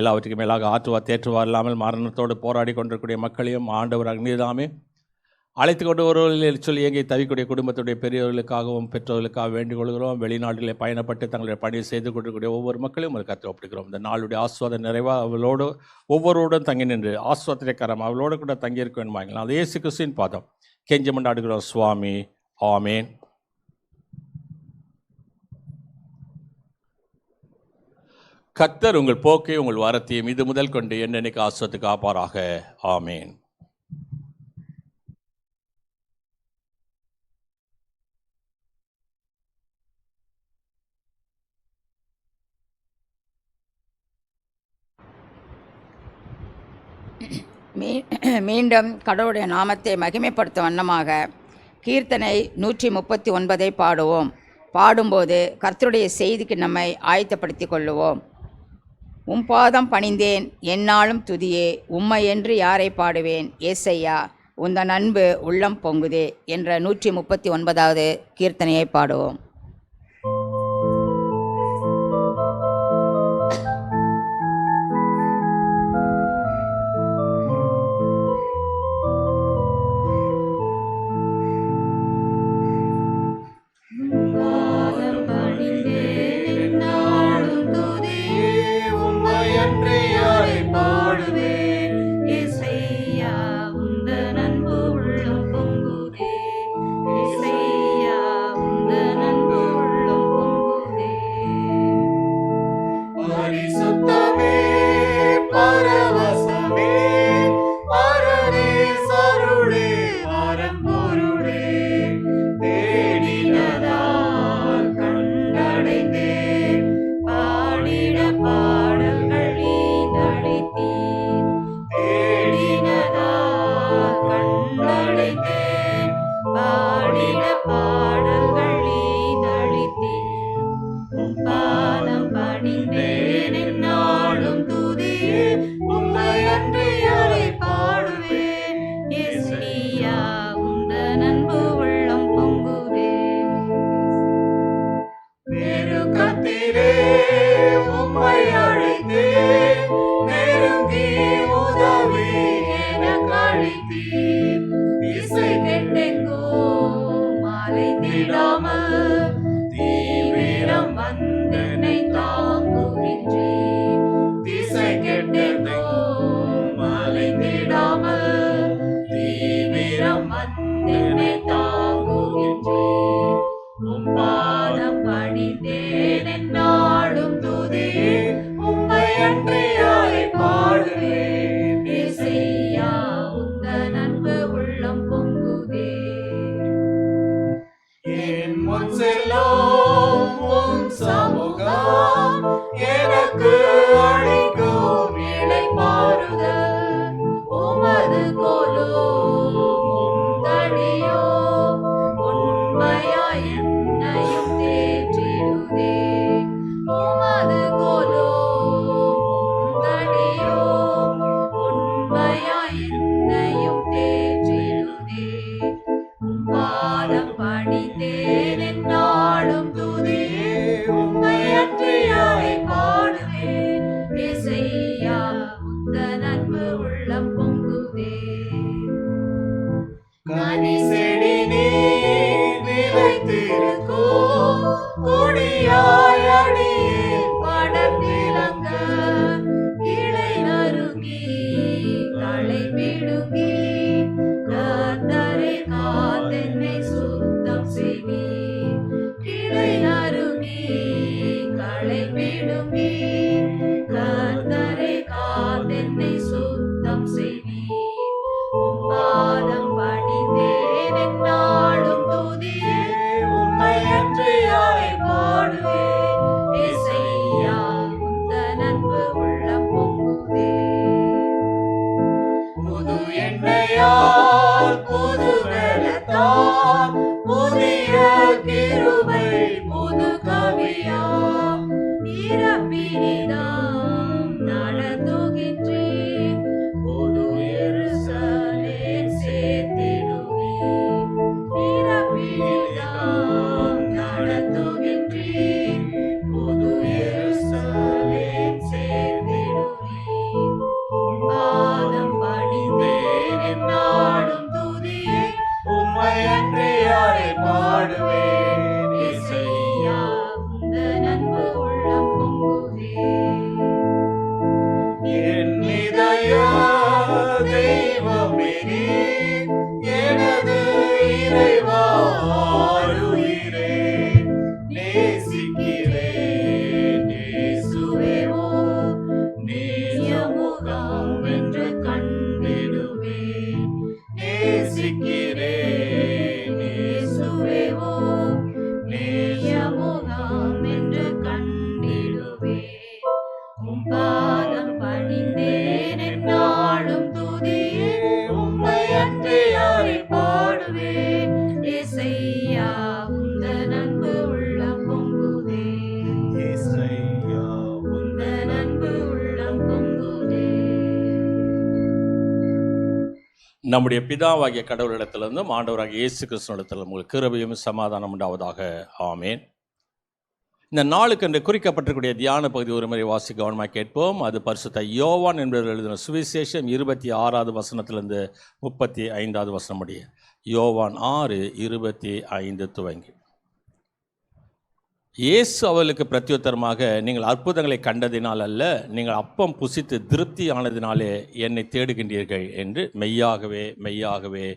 எல்லாவற்றுக்கும் மேலாக ஆற்றுவா தேற்றுவா இல்லாமல் மரணத்தோடு போராடி கொண்டிருக்கக்கூடிய மக்களையும் ஆண்டவராக நீதாமே அழைத்து கொண்டு ஒருவர்கள் சொல்லி எங்கே தவிக்கூடிய குடும்பத்துடைய பெரியவர்களுக்காகவும் பெற்றோர்களுக்காக வேண்டிக் கொள்கிறோம். வெளிநாட்டிலே பயணப்பட்டு தங்களுடைய பணியை செய்து கொண்டிருக்கக்கூடிய ஒவ்வொரு மக்களையும் ஒரு கருத்து ஒப்புக்கிறோம். இந்த நாளுடைய ஆஸ்வாத நிறைவாக அவளோடு ஒவ்வொருவருடன் தங்கி நின்று ஆஸ்வாத்திய கரம் அவளோடு கூட தங்கியிருக்க வேண்டுமாங்க. அது இயேசு கிறிஸ்துவின் பாதம் கெஞ்சி மண்டாடுகிறோம் சுவாமி. ஆமேன். கர்த்தர் உங்கள் போக்கை உங்கள் வாரத்தையும் இது முதல் கொண்டு என்னென்னைக்கு ஆஸ்வத்துக்கு காப்பாராக. ஆமேன். மீண்டும் கடவுளுடைய நாமத்தை மகிமைப்படுத்தும் வண்ணமாக கீர்த்தனை 139 பாடுவோம். பாடும்போது கர்த்தருடைய செய்திக்கு நம்மை ஆயத்தப்படுத்தி கொள்ளுவோம். பாதம் பணிந்தேன் எந்நாளும் துதியே, உம்மை என்று யாரை பாடுவேன்? ஏசையா உந்தன் அன்பு உள்ளம் பொங்குதே என்ற 139வது கீர்த்தனையை பாடுவோம். நேசிக்கிறேன் இயேசுவே ஓ நம்முடைய பிதாவாகிய கடவுளிடத்திலிருந்தும் ஆண்டவராகிய இயேசு கிறிஸ்துவிடத்திலும் உங்களுக்கு கிருபையும் சமாதானம் உண்டாவதாக. ஆமேன். இந்த நாளுக்கு என்று குறிக்கப்பட்டிருக்கூடிய தியான பகுதி ஒரு முறை வாசி கவனமாக கேட்போம். அது பரிசுத்த யோவான் என்பவர் எழுதின சுவிசேஷம் 26வது வசனத்திலிருந்து 35வது வசனம் முடிய. யோவான் 6:25 துவங்கி. இயேசு அவர்களுக்கு பிரத்யுத்தரமாக, நீங்கள் அற்புதங்களை கண்டதினால் அல்ல, நீங்கள் அப்பம் புசித்து திருப்தி ஆனதினாலே என்னை தேடுகின்றீர்கள் என்று மெய்யாகவே மெய்யாகவே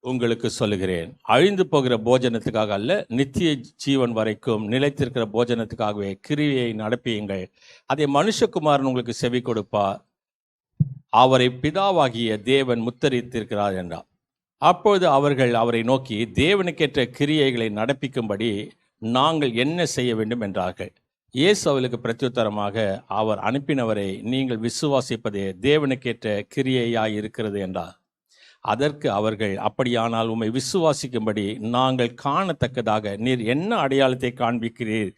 உங்களுக்கு சொல்லுகிறேன். அழிந்து போகிற போஜனத்துக்காக அல்ல, நித்திய ஜீவன் வரைக்கும் நிலைத்திருக்கிற போஜனத்துக்காகவே கிரியையை நடப்பியுங்கள். அதை மனுஷகுமாரன் உங்களுக்கு செவி கொடுப்பார். அவரை பிதாவாகிய தேவன் முத்தரித்திருக்கிறார் என்றார். அப்பொழுது அவர்கள் அவரை நோக்கி, தேவனுக்கேற்ற கிரியைகளை நடப்பிக்கும்படி நாங்கள் என்ன செய்ய வேண்டும் என்றார்கள். இயேசு அவர்களுக்கு பிரத்யுத்தரமாக, அவர் அனுப்பினவரை நீங்கள் விசுவாசிப்பதே தேவனுக்கேற்ற கிரியையாய் இருக்கிறது என்றார். அதற்கு அவர்கள், அப்படியானால் உம்மை விசுவாசிக்கும்படி நாங்கள் காணத்தக்கதாக நீர் என்ன அடையாளத்தை காண்பிக்கிறீர்,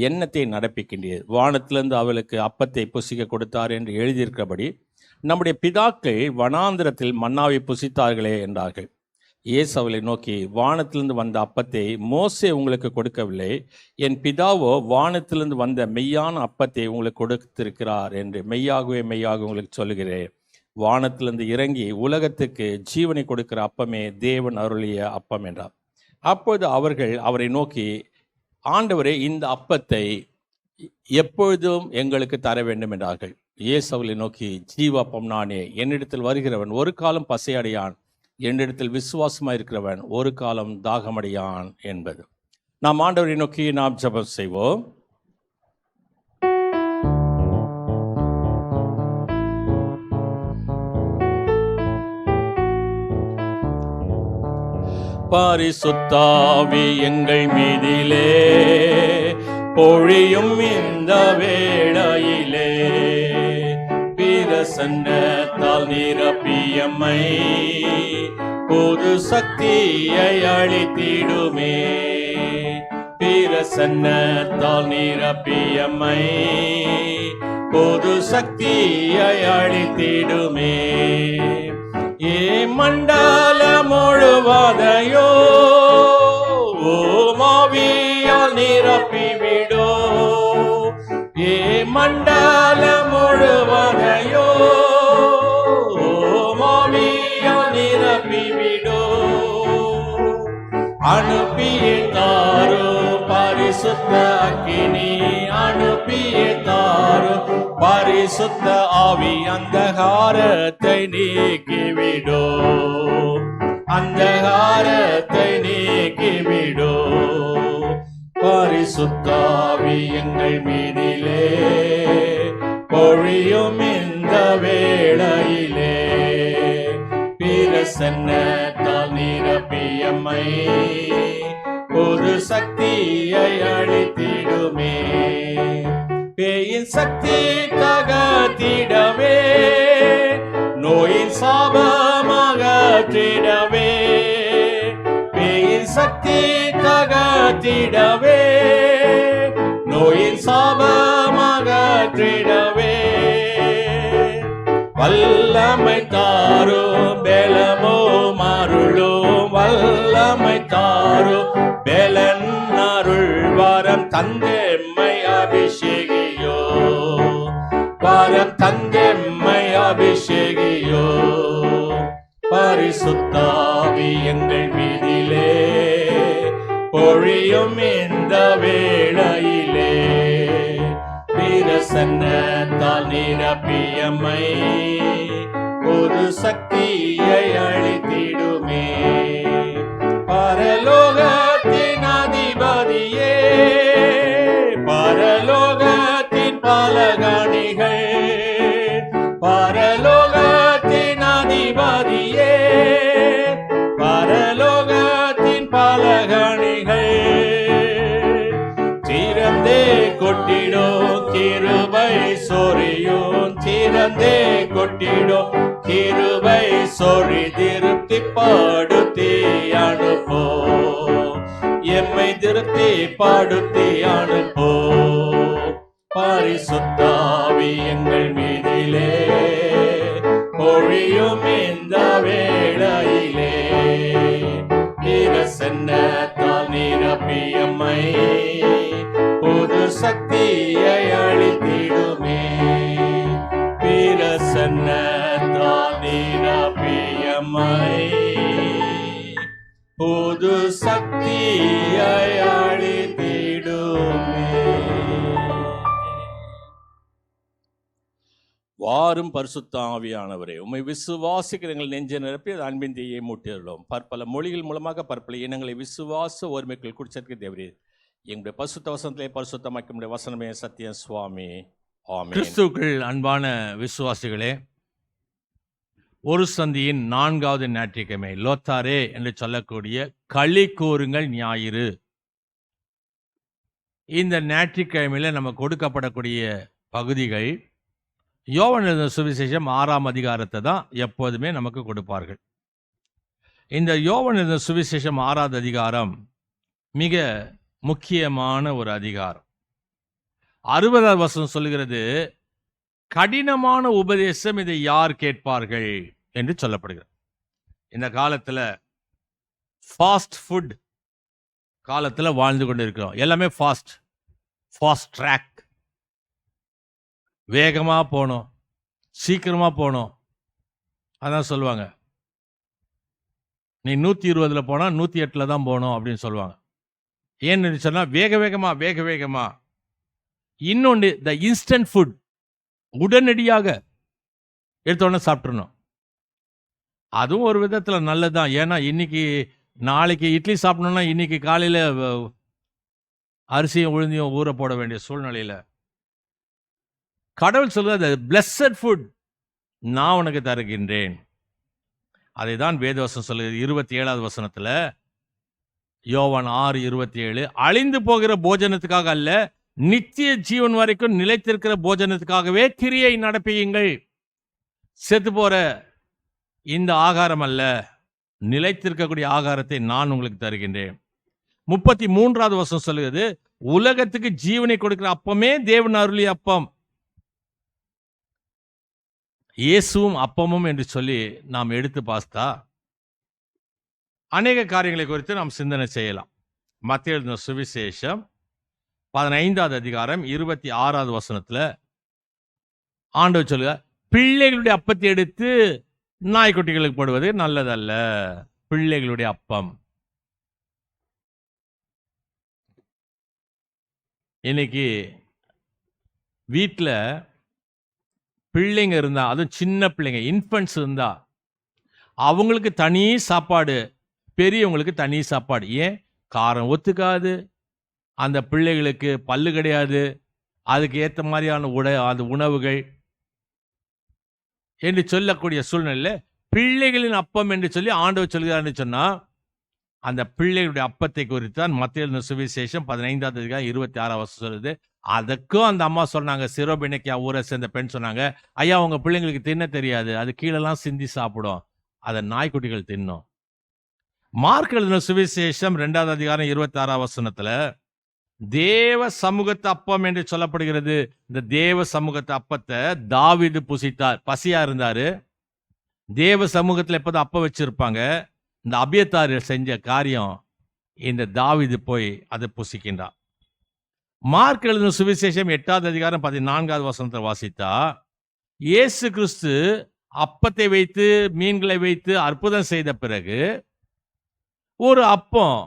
என்னத்தை நடப்பிக்கின்றீர்? வானத்திலிருந்து அவளுக்கு அப்பத்தை புசிக்க கொடுத்தார் என்று எழுதியிருக்கிறபடி நம்முடைய பிதாக்கள் வனாந்திரத்தில் மன்னாவை புசித்தார்களே என்றார்கள். இயேசு அவளை நோக்கி, வானத்திலிருந்து வந்த அப்பத்தை மோசே உங்களுக்கு கொடுக்கவில்லை, என் பிதாவோ வானத்திலிருந்து வந்த மெய்யான அப்பத்தை உங்களுக்கு கொடுத்திருக்கிறார் என்று மெய்யாகவே மெய்யாக உங்களுக்கு சொல்லுகிறேன். வானத்திலிருந்து இறங்கி உலகத்துக்கு ஜீவனை கொடுக்கிற அப்பமே தேவன் அருளிய அப்பம் என்றார். அப்பொழுது அவர்கள் அவரை நோக்கி, ஆண்டவரே, இந்த அப்பத்தை எப்பொழுதும் எங்களுக்கு தர வேண்டும் என்றார்கள். இயேசு அவளை நோக்கி, ஜீவ அப்பம் நானே. என்னிடத்தில் வருகிறவன் ஒரு காலம் பசையடையான், என்னிடத்தில் விசுவாசமாக இருக்கிறவன் ஒரு காலம் தாகமடையான் என்பது. நாம் ஆண்டவரை நோக்கி நாம் ஜெபம் செய்வோம். பரிசுத்தாவி எங்கள் மீதிலே பொழியும் இந்த வேளையிலே, பிரசன்னத்தால் நிரப்பியம்மை புது சக்தியை அளித்திடுமே. பிரசன்னத்தால் நிரப்பியம்மை புது சக்தியை அளித்திடுமே. ஏ மண்டல முழுவதையோ ஓமாவியால் நிரப்பிவிடோ. ஏ மண்டல முழுவதையோ ஓமாவியால் நிரப்பிவிடோ. அனுப்பியே தாரோ பரிசுத்த அக்கினி, அனுப்பியே தாரோ பரிசுத்த ஆவி, அந்தகாரத்தை நீக்கிவிடோ, அந்தகாரத்தை நீக்கிவிடோ. பரிசுத்தாவி எங்கள் மீதிலே பொழியும் இந்த வேளையிலே, பிரசன்னத்தால் நிரப்பியம்மை புது சக்தியை அளித்திடுமே. பேயின் சக்தி தகத்திடவே, நோயின் சாபமாகற்றிடவே. பேயின் சக்தி தகத்திடவே, நோயின் சாபமாகற்றிடவே. வல்லமை தாரும் பெலமோ மருளும், வல்லமை தாரும் பெலன் அருள் வரம் தந்தெம்மை அபிஷேகியோ, வரம் தந்தெம்மை அபிஷேகியோ. பரிசுத்தாவி எங்கள் மீதிலே பொழியும் இந்த வேளையிலே, பிரசன்னத்தால் நிரப்பியம்மை புது சக்தியை அளித்திடுமே. பரலோகத்தின் அதிபதியே, பரலோகத்தின் பலகணிகள், பரலோகத்தின் அதிபதியே, பரலோகத்தின் பலகணிகள். திறந்தே கொட்டிடோ கிருபை சொரியும், திறந்தே கொட்டிடோ கிருபை சொரி, திருப்தி படுத்தி அனுப்போ, எம்மை திருப்தி படுத்தி அனுப்போ. பரிசுத்தாவி எங்கள் மீதிலே பொழியும் இந்த நிரப்பியம்மை புது சக்தியை அளித்திடுமே. பிரசன்னத்தால் நிரப்பியம்மை புது சக்தியை அளித்திடுமே. வாரும் பரிசுத்த ஆவியானவரே, உம்மை விசுவாசிக்கிற எங்கள் நெஞ்சை நிரப்பி அது அன்பின் தீயை மூட்டியுள்ளோம். பற்பல மொழிகள் மூலமாக பற்பல இனங்களை விசுவாச ஒருமைக்குள் குடிச்சேர்க்க தேவரே, எங்களுடைய பரிசுத்த வசனத்திலே பரிசுத்தமாக்க முடிய வசனமே சத்தியம் சுவாமி. ஆமென். கிறிஸ்துவுக்குள் அன்பான விசுவாசிகளே, ஒரு சந்தியின் 4வது ஞாயிற்றுக்கிழமை லோத்தாரே என்று சொல்லக்கூடிய களி கூறுங்கள் ஞாயிறு. இந்த ஞாயிற்றுக்கிழமையில நம்ம கொடுக்கப்படக்கூடிய பகுதிகள் யோவான் எழுதின சுவிசேஷம் 6ஆம் அதிகாரத்தை தான் எப்போதுமே நமக்கு கொடுப்பார்கள். இந்த யோவான் எழுதின சுவிசேஷம் 6வது அதிகாரம் மிக முக்கியமான ஒரு அதிகாரம். 60வது வசனம் சொல்லுகிறது, கடினமான உபதேசம் இதை யார் கேட்பார்கள் என்று சொல்லப்படுகிறது. இந்த காலத்தில் ஃபாஸ்ட் ஃபுட் காலத்தில் வாழ்ந்து கொண்டு இருக்கிறோம். எல்லாமே ஃபாஸ்ட் ட்ராக், வேகமாக போகணும், சீக்கிரமாக போகணும். அதான் சொல்லுவாங்க, நீ 120 போனால் 108 தான் போகணும் அப்படின்னு சொல்லுவாங்க. ஏன்னு சொன்னால் வேக வேகமாக. இன்னொன்று, த இன்ஸ்டன்ட் ஃபுட், உடனடியாக எடுத்தோடனே சாப்பிட்றணும். அதுவும் ஒரு விதத்தில் நல்லதுதான். ஏன்னா நாளைக்கு இட்லி சாப்பிடணும்னா இன்னைக்கு காலையில் அரிசியும் உளுந்தையும் ஊற போட வேண்டிய சூழ்நிலையில் கடவுள் சொல்றது பிளஸட் ஃபுட் நான் உனக்கு தருகின்றேன். அதை தான் வேதவசனம் சொல்லுது 27வது வசனத்தில், யோவான் 6:27, அழிந்து போகிற போஜனத்துக்காக அல்ல, நித்திய ஜீவன் வரைக்கும் நிலைத்திருக்கிற போஜனத்துக்காகவே கிரியை நடப்பியுங்கள். செத்து போற இந்த ஆகாரம் அல்ல, நிலைத்திருக்கக்கூடிய ஆகாரத்தை நான் உங்களுக்கு தருகின்றேன். 33வது வசனம் சொல்லுகிறது, உலகத்துக்கு ஜீவனை கொடுக்கிற அப்பமே தேவன் அருளிய அப்பம். இயேசுவும் அப்பமும் என்று சொல்லி நாம் எடுத்து பார்த்தா அநேக காரியங்களை குறித்து நாம் சிந்தனை செய்யலாம். மத்தேயு எழுதின சுவிசேஷம் 15வது அதிகாரம் 26வது வசனத்துல ஆண்டவர் சொல்லுங்க, பிள்ளைகளுடைய அப்பத்தை எடுத்து நாய்க்குட்டிகளுக்கு போடுவது நல்லதல்ல. பிள்ளைகளுடைய அப்பம். இன்னைக்கு வீட்டில் பிள்ளைங்க இருந்தா, அதுவும் சின்ன பிள்ளைங்க, இன்ஃபன்ட்ஸ் இருந்தா, அவங்களுக்கு தனி சாப்பாடு, பெரியவங்களுக்கு தனி சாப்பாடு. ஏன்? காரம் ஒத்துக்காது, அந்த பிள்ளைகளுக்கு பல்லு கிடையாது, அதுக்கு ஏற்ற மாதிரியான அந்த உணவுகள் என்று சொல்லக்கூடிய சூழ்நிலையில் பிள்ளைகளின் அப்பம் என்று சொல்லி ஆண்டவர் சொல்கிறார்னு சொன்னா, அந்த பிள்ளைகளுடைய அப்பத்தை குறித்து தான் மத்தேயு எழுதின சுவிசேஷம் 15வது அதிகாரம் 26வது வசனம் சொல்லுது. அதுக்கும் அந்த அம்மா சொன்னாங்க, சிரோபெனிக்கியா ஊரை சேர்ந்த பெண் சொன்னாங்க, ஐயா உங்க பிள்ளைங்களுக்கு தின்ன தெரியாது, அது கீழெல்லாம் சிந்தி சாப்பிடும், அதை நாய்க்குட்டிகள் தின்னும். மார்க் எழுதின சுவிசேஷம் 2வது அதிகாரம் 26வது வசனத்துல தேவ சமூகத்து அப்பம் என்று சொல்லப்படுகிறது. இந்த தேவ சமூகத்து அப்பத்தை தாவீது புசித்தார். பசியா இருந்தாரு, தேவ சமூகத்துல எப்போதும் அப்பம் வச்சிருப்பாங்க. இந்த அபியத்தார் செஞ்ச காரியம் இந்த தாவீது போய் அதை புசிக்கின்றார். மார்க் எழுதின சுவிசேஷம் 8வது அதிகாரம் 14வது வசனத்தை வாசித்தா, இயேசு கிறிஸ்து அப்பத்தை வைத்து மீன்களை வைத்து அற்புதம் செய்த பிறகு ஒரு அப்பம்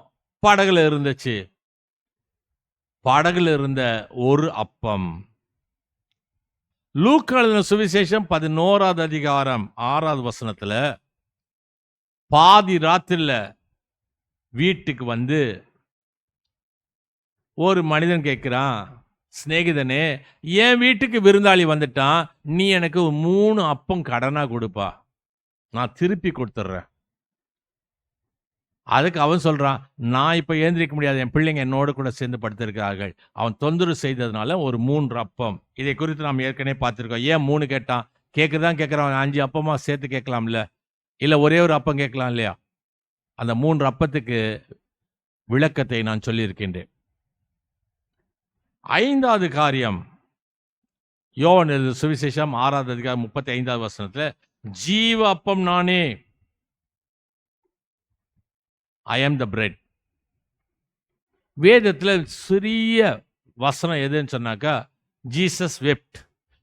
படகுல இருந்துச்சு. படகுல இருந்த ஒரு அப்பம். லூக்கா எழுதின சுவிசேஷம் 11வது அதிகாரம் 6வது வசனத்துல பாதி ராத்திரில வீட்டுக்கு வந்து ஒரு மனிதன் கேட்கிறான், சிநேகிதனே என் வீட்டுக்கு விருந்தாளி வந்துட்டான், நீ எனக்கு 3 அப்பம் கடனா கொடுப்பா, நான் திருப்பி கொடுத்துட்றேன். அதுக்கு அவன் சொல்றான், நான் இப்ப எழுந்திருக்க முடியாது, என் பிள்ளைங்க என்னோட கூட சேர்ந்து படுத்திருக்கிறார்கள், அவன் தொந்தரவு செய்ததுனால ஒரு 3 அப்பம். இதை குறித்து நாம் ஏற்கனவே பார்த்திருக்கோம். ஏன் 3 கேட்டான்? கேட்குறதான் கேட்குறான், 5 அப்பமா சேர்த்து கேட்கலாம்ல, இல்ல ஒரே ஒரு அப்பம் கேட்கலாம் இல்லையா? அந்த 3 அப்பத்துக்கு விளக்கத்தை நான் சொல்லியிருக்கின்றேன். 5வது காரியம், யோவான் எழுதின சுவிசேஷம் 6வது அதிகாரம் 35வது வசனத்துல, ஜீவ அப்பம் நானே, ஐ ஆம் த பிரெட். வேதத்தில் சிறிய வசனம் எதுன்னு சொன்னாக்கா ஜீசஸ் வெப்ட்,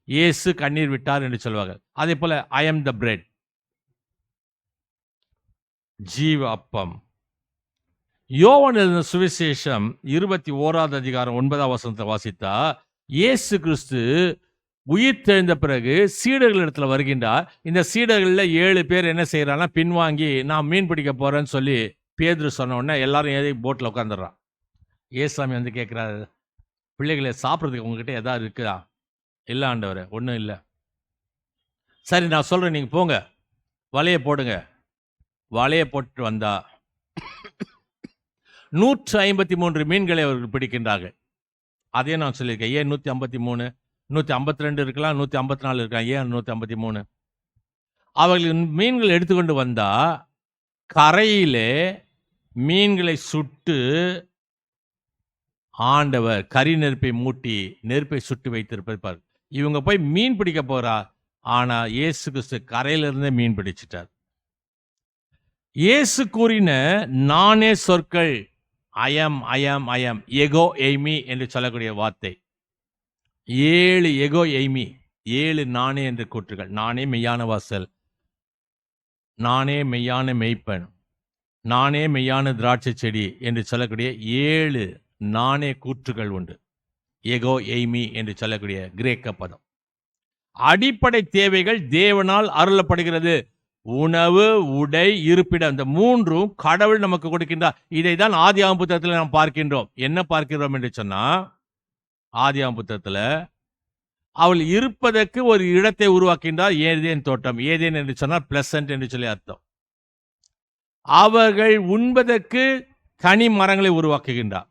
இயேசு கண்ணீர் விட்டார் என்று சொல்வாங்க. அதே போல ஐ எம் த பிரெட், ஜீவ அப்பம். யோவான் எழுதின சுவிசேஷம் 21வது அதிகாரம் 9வது வசனத்தை வாசித்தா, இயேசு கிறிஸ்து உயிர் தெழுந்த பிறகு சீடர்கள் இடத்துல வருகின்றார். இந்த சீடர்களில் 7 பேர் என்ன செய்யறாங்கன்னா, பின்வாங்கி நான் மீன் பிடிக்க போறேன்னு சொல்லி பேதுரு சொன்ன உடனே எல்லாரும் ஏறி போட்டில் உட்காந்துடுறான். ஏசாமி வந்து கேட்குறாரு, பிள்ளைகளை சாப்பிட்றதுக்கு உங்ககிட்ட எதாவது இருக்குதா? இல்லை ஆண்டவரே, ஒன்றும் இல்லை. சரி, நான் சொல்கிறேன், நீங்கள் போங்க, வலையை போடுங்க. வலையை போட்டு வந்தா 153 மீன்களை அவர்கள் பிடிக்கின்றார்கள். அதே நான் சொல்லியிருக்கேன். ஏன் 153? 152 இருக்கலாம், 154 இருக்கலாம். ஏன் 153? அவர்கள் மீன்கள் எடுத்துக்கொண்டு வந்தா கரையிலே மீன்களை சுட்டு ஆண்டவர் கரி நெருப்பை மூட்டி நெருப்பை சுட்டு வைத்திருப்பார். இவங்க போய் மீன் பிடிக்க போறா, ஆனா இயேசு கிறிஸ்து கரையிலிருந்தே மீன் பிடிச்சிட்டார். இயேசு கூறின நானே சொற்கள் அயம் அயம் அயம், எகோ எய்மி என்று சொல்லக்கூடிய வார்த்தை. 7 எகோ எய்மி, 7 நானே என்று கூற்றுகள். நானே மெய்யான வாசல், நானே மெய்யான மெய்ப்பன், நானே மெய்யான திராட்சை செடி என்று சொல்லக்கூடிய 7 நானே கூற்றுகள் உண்டு. எகோ எய்மி என்று சொல்லக்கூடிய கிரேக்க பதம். அடிப்படை தேவைகள் தேவனால் அருளப்படுகிறது. உணவு, உடை, இருப்பிடம், இந்த 3ம் கடவுள் நமக்கு கொடுக்கின்றார். இதை தான் ஆதியாகம புத்தகத்தில் நாம் பார்க்கின்றோம். என்ன பார்க்கிறோம் என்று சொன்னா, ஆதியாகம புத்தகத்தில் அவள் இருப்பதற்கு ஒரு இடத்தை உருவாக்கின்றார், ஏதேன் தோட்டம். ஏதேன் என்று சொன்னால் பிளசன்ட் என்று சொல்லி அர்த்தம். அவர்கள் உண்பதற்கு கனி மரங்களை உருவாக்குகின்றார்.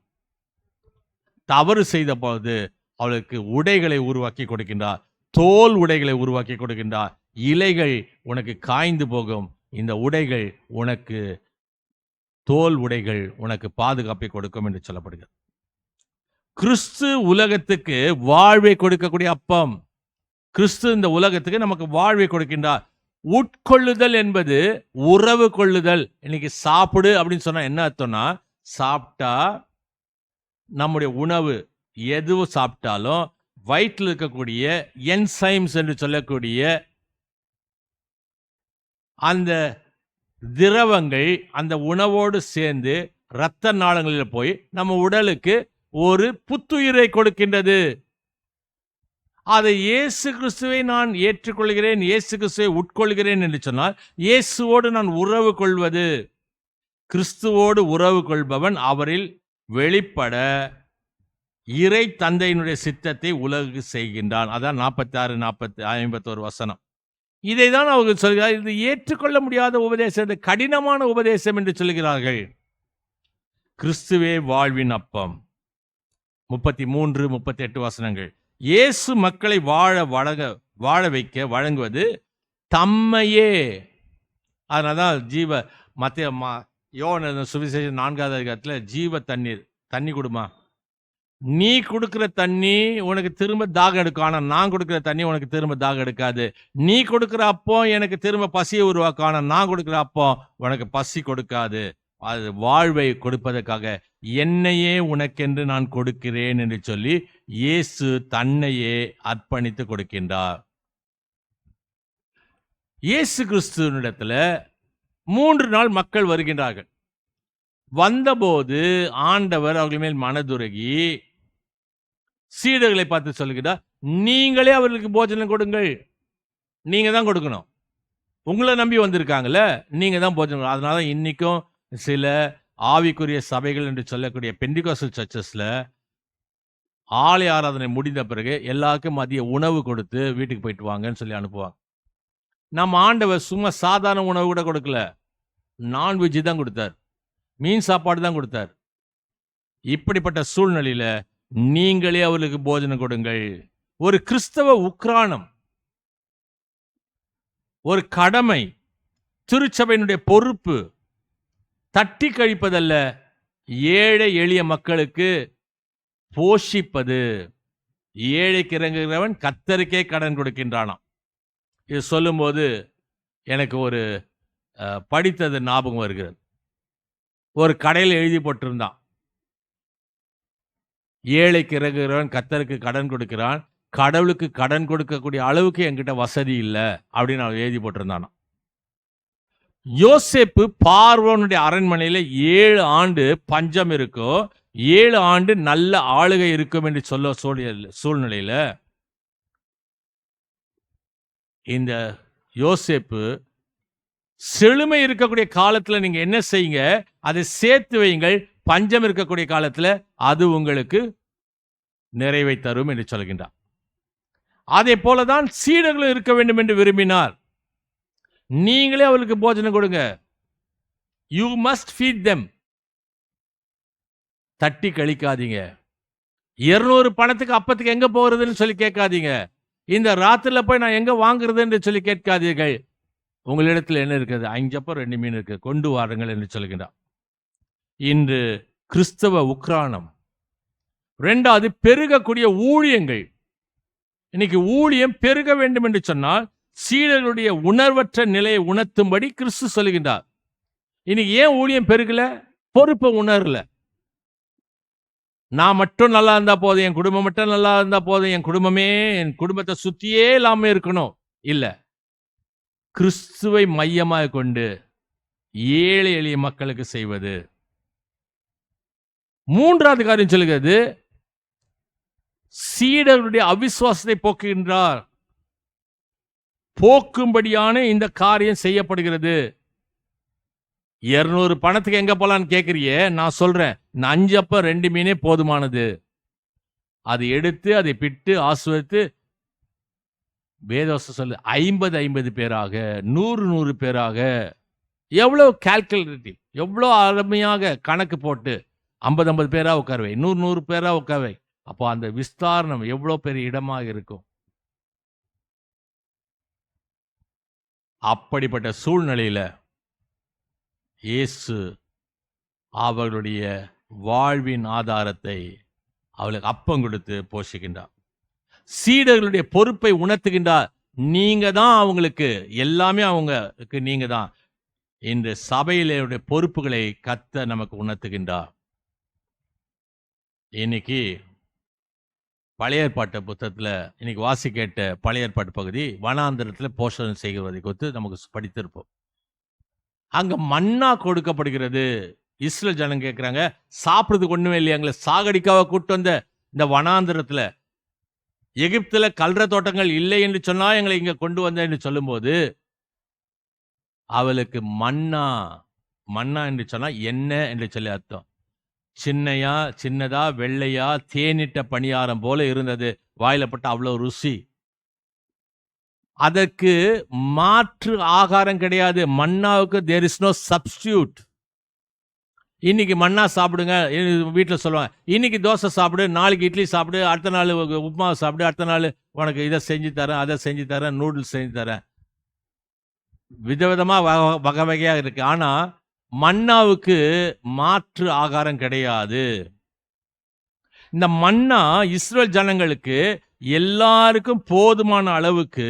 தவறு செய்த போது அவளுக்கு உடைகளை உருவாக்கி கொடுக்கின்றார், தோல் உடைகளை உருவாக்கி கொடுக்கின்றார். இலைகள் உனக்கு காய்ந்து போகும், இந்த உடைகள் உனக்கு, தோல் உடைகள் உனக்கு பாதுகாப்பை கொடுக்கும் என்று சொல்லப்படுகிறது. கிறிஸ்து உலகத்துக்கு வாழ்வை கொடுக்கக்கூடிய அப்பம். கிறிஸ்து இந்த உலகத்துக்கு நமக்கு வாழ்வை கொடுக்கின்றார். உட்கொள்ளுதல் என்பது உறவு கொள்ளுதல். இன்னைக்கு சாப்பிடு அப்படின்னு சொன்னா என்ன அர்த்தம்னா, சாப்பிட்டா நம்முடைய உணவு எதுவும் சாப்பிட்டாலும் வயிற்றில் இருக்கக்கூடிய என்சைம்ஸ் என்று சொல்லக்கூடிய அந்த திரவங்கள் அந்த உணவோடு சேர்ந்து இரத்த நாளங்களில் போய் நம்ம உடலுக்கு ஒரு புத்துயிரை கொடுக்கின்றது. அதை இயேசு கிறிஸ்துவை நான் ஏற்றுக்கொள்கிறேன், இயேசு கிறிஸ்துவை உட்கொள்கிறேன் என்று சொன்னால், இயேசுவோடு நான் உறவு கொள்வது. கிறிஸ்துவோடு உறவு கொள்பவன் அவரில் வெளிப்பட இறை தந்தையினுடைய சித்தத்தை உலகு செய்கின்றான். அதான் 46, 51 வசனம். இதை தான் அவர்கள் சொல்கிறார். இது ஏற்றுக்கொள்ள முடியாத உபதேசம், இது கடினமான உபதேசம் என்று சொல்கிறார்கள். கிறிஸ்துவே வாழ்வின் அப்பம். 33, 38 வசனங்கள். இயேசு மக்களை வாழ வைக்க வழங்குவது தம்மையே. அதனால்தான் யோவான் சுவிசேஷம் 4வது அதிகாரத்தில் ஜீவ தண்ணி கொடுமா, நீ கொடுக்கிற தண்ணி உனக்கு திரும்ப தாகம் எடுக்கும், ஆனா நான் கொடுக்கிற தண்ணி உனக்கு திரும்ப தாகம் எடுக்காது. நீ கொடுக்கிற அப்போ எனக்கு திரும்ப பசியை உருவாக்கும், ஆனா நான் கொடுக்கிற அப்போ உனக்கு பசி கொடுக்காது. அது வாழ்வை கொடுப்பதற்காக என்னையே உனக்கென்று நான் கொடுக்கிறேன் என்று சொல்லி இயேசு தன்னையே அர்ப்பணித்து கொடுக்கின்றார். இயேசு கிறிஸ்துவனிடத்துல 3 நாள் மக்கள் வருகின்றார்கள். வந்தபோது ஆண்டவர் அவர்கள் மேல் மனதுருகி சீடர்களை பார்த்து சொல்லுகிறார், நீங்களே அவர்களுக்கு போஜனம் கொடுங்கள். நீங்க தான் கொடுக்கணும், உங்களை நம்பி வந்திருக்காங்கல்ல, நீங்க தான் போஜனம். அதனால இன்னைக்கும் சில ஆவிக்குரிய சபைகள் என்று சொல்லக்கூடிய பெண்டிகாஸ்டல் சர்ச்சஸ்ல ஆலய ஆராதனை முடிந்த பிறகு எல்லாருக்கும் மதிய உணவு கொடுத்து வீட்டுக்கு போயிட்டு வாங்கன்னு சொல்லி அனுப்புவாங்க. நம்ம ஆண்டவர் சும்மா சாதாரண உணவு கூட கொடுக்கல, நான்வெஜ் தான் கொடுத்தார், மீன் சாப்பாடு தான் கொடுத்தார். இப்படிப்பட்ட சூழ்நிலையில நீங்களே அவர்களுக்கு போஜனம் கொடுங்கள். ஒரு கிறிஸ்தவ உக்ரானம், ஒரு கடமை, திருச்சபையினுடைய பொறுப்பு. தட்டி கழிப்பதல்ல, ஏழை எளிய மக்களுக்கு போஷிப்பது. ஏழைக்கு இறங்குகிறவன் கர்த்தருக்கே கடன் கொடுக்கின்றானாம். இது சொல்லும்போது எனக்கு ஒரு படித்தது ஞாபகம் வருகிறது. ஒரு கடையில் எழுதி போட்டிருந்தான், ஏழைக்கு இறங்குகிறவன் கர்த்தருக்கு கடன் கொடுக்கிறான், கடவுளுக்கு கடன் கொடுக்கக்கூடிய அளவுக்கு என்கிட்ட வசதி இல்லை அப்படின்னு அவன் எழுதி போட்டிருந்தானா. யோசேப்பு பார்வோனுடைய அரண்மனையில 7 ஆண்டு பஞ்சம் இருக்கும், 7 ஆண்டு நல்ல ஆளுகை இருக்கும் என்று சொல்ல சூழ்நிலையில இந்த யோசேப்பு செழுமை இருக்கக்கூடிய காலத்துல நீங்க என்ன செய்யுங்க, அதை சேர்த்து வையுங்கள், பஞ்சம் இருக்கக்கூடிய காலத்துல அது உங்களுக்கு நிறைவை தரும் என்று சொல்கின்றார். அதே போலதான் சீடர்களும் இருக்க வேண்டும் என்று விரும்பினார். நீங்களே அவளுக்கு போஜனம் கொடுங்க. You must feet them. தட்டி கழிக்காதீங்க. 200 பணத்துக்கு அப்பத்துக்கு எங்க போகிறதுன்னு சொல்லி கேட்காதீங்க. இந்த ராத்திரில போய் நான் எங்க வாங்குறது என்று சொல்லி கேட்காதீர்கள். உங்களிடத்தில் என்ன இருக்கிறது? 5 அப்பம் 2 மீன் இருக்கு, கொண்டு வாருங்கள் என்று சொல்கின்றார். இன்று கிறிஸ்தவ உக்ரானம். 2வது பெருகக்கூடிய ஊழியங்கள். இன்னைக்கு ஊழியம் பெருக வேண்டும் என்று சொன்னால் சீடர்களுடைய உணர்வற்ற நிலையை உணர்த்தும்படி கிறிஸ்து சொல்லுகின்றார். இன்னைக்கு ஏன் ஊழியம் பெருகல? பொறுப்பை உணரல. நான் மட்டும் நல்லா இருந்தா போதும், என் குடும்பம் மட்டும் நல்லா இருந்தா போதும், என் குடும்பத்தை சுத்தியே இல்லாம இருக்கணும் இல்ல. கிறிஸ்துவை மையமாக கொண்டு ஏழை எளிய மக்களுக்கு செய்வது. 3வது காரியம் சொல்லுகிறது, சீடர்களுடைய அவிசுவாசத்தை போக்குகின்றார். போக்கும்படியான இந்த காரியம் செய்யப்படுகிறது. 200 பணத்துக்கு எங்க போலான்னு கேட்கறியே, நான் சொல்றேன், 5 அப்பம் 2 மீனே போதுமானது. அதை எடுத்து அதை பிட்டு ஆசுவத்து வேதோசம் சொல்லு 50 பேராக, 100 பேராக. எவ்வளவு கால்குலேட்டிவ், எவ்வளோ அருமையாக கணக்கு போட்டு 50 பேரா உட்காரவை, 100 பேரா உட்காரவை. அப்போ அந்த விஸ்தாரணம் எவ்வளோ பெரிய இடமாக இருக்கும். அப்படிப்பட்ட சூழ்நிலையில இயேசு அவர்களுடைய வாழ்வின் ஆதாரத்தை அவளுக்கு அப்பம் கொடுத்து போஷிக்கின்றார். சீடர்களுடைய பொறுப்பை உணர்த்துகின்றார். நீங்க தான் அவங்களுக்கு எல்லாமே, அவங்களுக்கு நீங்க தான். இந்த சபையிலுடைய பொறுப்புகளை கர்த்தர் நமக்கு உணர்த்துகின்றார். இன்னைக்கு பழைய ஏற்பாட்டு புத்தகத்துல இன்னைக்கு வாசி கேட்ட பழைய ஏற்பாட்டு பகுதி வனாந்தரத்துல போஷணம் செய்வதை குறித்து நமக்கு படித்திருப்போம். அங்க மன்னா கொடுக்கப்படுகிறது. இஸ்ரேல் ஜனங்க கேட்கிறாங்க, சாப்பிடுறதுக்கு ஒண்ணுமே இல்லையா, எங்களை சாகடிக்காக கூட்டு வந்த இந்த வனாந்தரத்துல எகிப்துல கல்ற தோட்டங்கள் இல்லை என்று சொன்னா எங்களை இங்க கொண்டு வந்த என்று சொல்லும்போது அவளுக்கு மன்னா என்று சொன்னா என்ன என்று சொல்லி அர்த்தம். சின்னதா வெள்ளையா தேனிட்ட பணியாரம் போல இருந்தது. வாயில பட்ட அவ்வளவு ருசி. அதற்கு மாற்று ஆகாரம் கிடையாது. மன்னாவுக்கு there is no substitute. இன்னைக்கு மன்னா சாப்பிடுங்க, வீட்டில் சொல்லுவாங்க, இன்னைக்கு தோசை சாப்பிடு, நாளைக்கு இட்லி சாப்பிடு, அடுத்த நாள் உப்புமா சாப்பிடு, அடுத்த நாள் உனக்கு இதை செஞ்சு தரேன், அதை செஞ்சு தரேன், நூடுல்ஸ் செஞ்சு தரேன். விதவிதமா வகை வகையா இருக்கு. ஆனா மன்னாவுக்கு மாற்று ஆகாரம் கிடையாது. இந்த மன்னா இஸ்ரேல் ஜனங்களுக்கு எல்லாருக்கும் போதுமான அளவுக்கு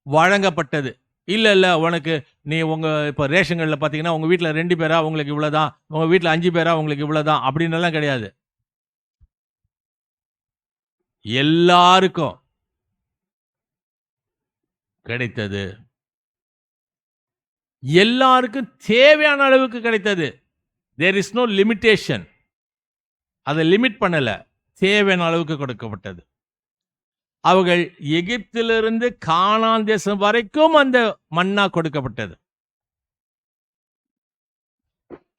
வழங்கப்பட்டது. இல்ல உனக்கு நீ உங்க இப்ப ரேஷன்கள்ல பாத்தீங்கன்னா உங்க வீட்டுல 2 பேரா உங்களுக்கு இவ்வளவுதான், உங்க வீட்டுல 5 பேரா உங்களுக்கு இவ்வளவுதான் அப்படின்னு எல்லாம் கிடையாது. எல்லாருக்கும் கிடைத்தது. எல்லாருக்கும் தேவையான அளவுக்கு கிடைத்தது. there is no limitation. அதை லிமிட் பண்ணல, தேவையான அளவுக்கு கொடுக்கப்பட்டது. அவர்கள் எகிப்திலிருந்து கானான் தேசம் வரைக்கும் அந்த மன்னா கொடுக்கப்பட்டது.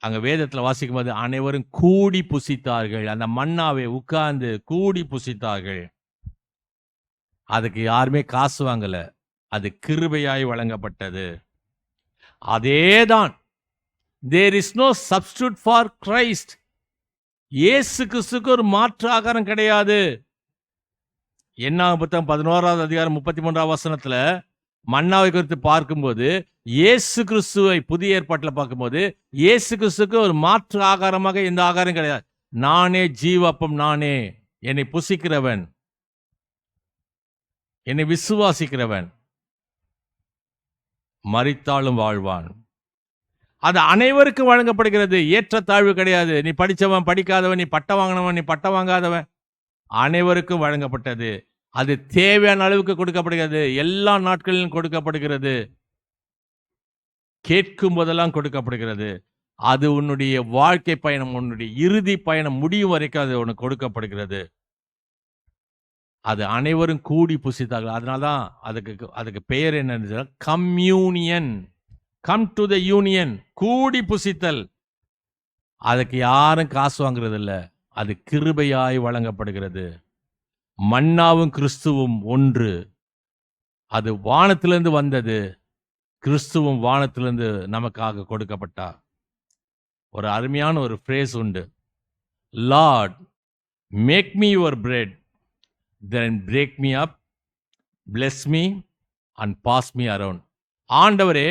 அங்க வேதத்துல வாசிக்கும் போது அனைவரும் கூடி புசித்தார்கள். அந்த மன்னாவை உட்கார்ந்து கூடி புசித்தார்கள். அதுக்கு யாருமே காசு வாங்கல, அது கிருபையாய் வழங்கப்பட்டது. அதேதான், there is no substitute for Christ. இயேசு கிறிஸ்துக்கு ஒரு மாற்று ஆகாரம் கிடையாது. என்னாகும் புத்தகம் 11வது அதிகாரம் 33வது வசனத்துல மன்னாவை குறித்து பார்க்கும்போது இயேசு கிறிஸ்துவை புதிய ஏற்பாட்டில் பார்க்கும்போது இயேசு கிறிஸ்துக்கு ஒரு மாற்று ஆகாரமாக எந்த ஆகாரம் கிடையாது. நானே ஜீவப்பம், நானே, என்னை புசிக்கிறவன், என்னை விசுவாசிக்கிறவன் மரித்தாலும் வாழ்வான். அது அனைவருக்கும் வழங்கப்படுகிறது. ஏற்றத்தாழ்வு கிடையாது. நீ படிச்சவன், படிக்காதவன், நீ பட்டம் வாங்கினவன், நீ பட்டம் வாங்காதவன், அனைவருக்கும் வழங்கப்பட்டது. அது தேவையான அளவுக்கு கொடுக்கப்படுகிறது. எல்லா நாட்களிலும் கொடுக்கப்படுகிறது. கேட்கும் போதெல்லாம் கொடுக்கப்படுகிறது. அது உன்னுடைய வாழ்க்கை பயணம், உன்னுடைய இறுதி பயணம் முடியும் வரைக்கும் அது உனக்கு கொடுக்கப்படுகிறது. அது அனைவரும் கூடி புசித்தார்கள். அதனால்தான் அதுக்கு பெயர் என்னன்னு communion. Come to the union, கூடி புசித்தல். அதுக்கு யாரும் காசு வாங்குறது இல்லை, அது கிருபையாய் வழங்கப்படுகிறது. மன்னாவும் கிறிஸ்துவும் ஒன்று. அது வானத்திலிருந்து வந்தது. கிறிஸ்துவும் வானத்திலிருந்து நமக்காக கொடுக்கப்பட்டார். ஒரு அருமையான ஒரு ஃப்ரேஸ் உண்டு. Lord make me your bread, then break me up, bless me and pass me around. ஆண்டவரே,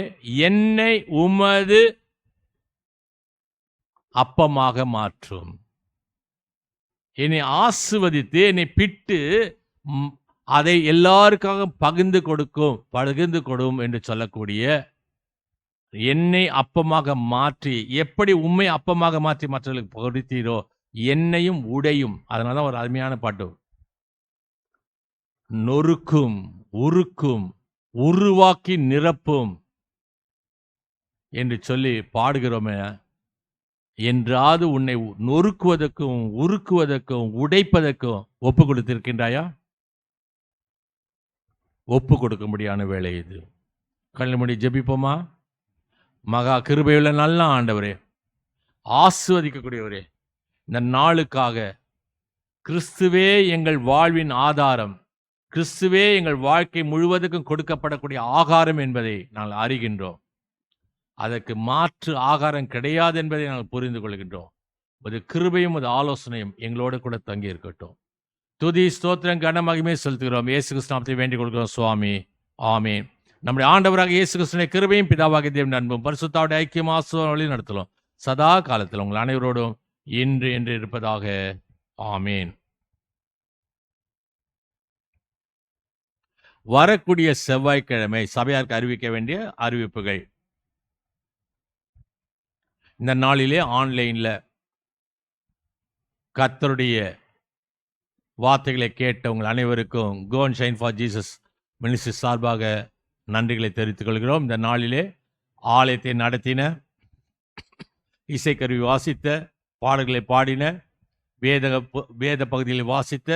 என்னை உமது அப்பமாக மாற்றும், என்னை ஆசிர்வதித்து என்னை பிட்டு அதை எல்லாருக்காக பகிர்ந்து கொடும் என்று சொல்லக்கூடிய என்னை அப்பமாக மாற்றி, எப்படி உண்மை அப்பமாக மாற்றி மற்றவர்களுக்கு கொடுத்தீரோ என்னையும் உடையும். அதனால தான் ஒரு அருமையான பாட்டு, நொறுக்கும் உருக்கும் உருவாக்கி நிரப்பும் என்று சொல்லி பாடுகிறோமே. என்றாவது உன்னை நொறுக்குவதற்கும் உருக்குவதற்கும் உடைப்பதற்கும் ஒப்பு கொடுத்திருக்கின்றாயா? ஒப்பு கொடுக்க முடியாத வேலை இது. கண்ணை மூடி ஜெபிப்போமா? மகா கிருபையுள்ள நல்ல ஆண்டவரே, ஆசீர்வதிக்கக்கூடியவரே, இந்த நாளுக்காக கிறிஸ்துவே எங்கள் வாழ்வின் ஆதாரம், கிறிஸ்துவே எங்கள் வாழ்க்கை முழுவதுக்கும் கொடுக்கப்படக்கூடிய ஆகாரம் என்பதை நாங்கள் அறிகின்றோம். அதற்கு மாற்று ஆகாரம் கிடையாது என்பதை நாங்கள் புரிந்து கொள்கின்றோம். ஒரு கிருபையும் ஒரு ஆலோசனையும் எங்களோடு கூட தங்கி இருக்கட்டும். துதி ஸ்தோத்திரம் கன மகிமை செலுத்துகிறோம். இயேசு கிறிஸ்து நாமத்தை வேண்டிக் கொள்கிறோம் சுவாமி, ஆமீன். நம்முடைய ஆண்டவராக இயேசு கிறிஸ்துவின் கிருபையும் பிதாவாகிய தேவனின் அன்பும் பரிசுத்தாவுடைய ஐக்கியம் ஆசீர்வாதம் வழி நடத்தலும் சதா காலத்தில் உங்கள் அனைவரோடும் இன்று என்று இருப்பதாக, ஆமீன். வரக்கூடிய செவ்வாய்க்கிழமை சபையாருக்கு அறிவிக்க வேண்டிய அறிவிப்புகள். இந்த நாளிலே ஆன்லைன்ல கர்த்தருடைய வார்த்தைகளை கேட்ட உங்கள் அனைவருக்கும் Go and Shine for Jesus Ministry சார்பாக நன்றிகளை தெரிவித்துக் கொள்கிறோம். இந்த நாளிலே ஆலயத்தை நடத்தின, இசைக்கருவி வாசித்த, பாடல்களை பாடின, வேத பகுதியில் வாசித்த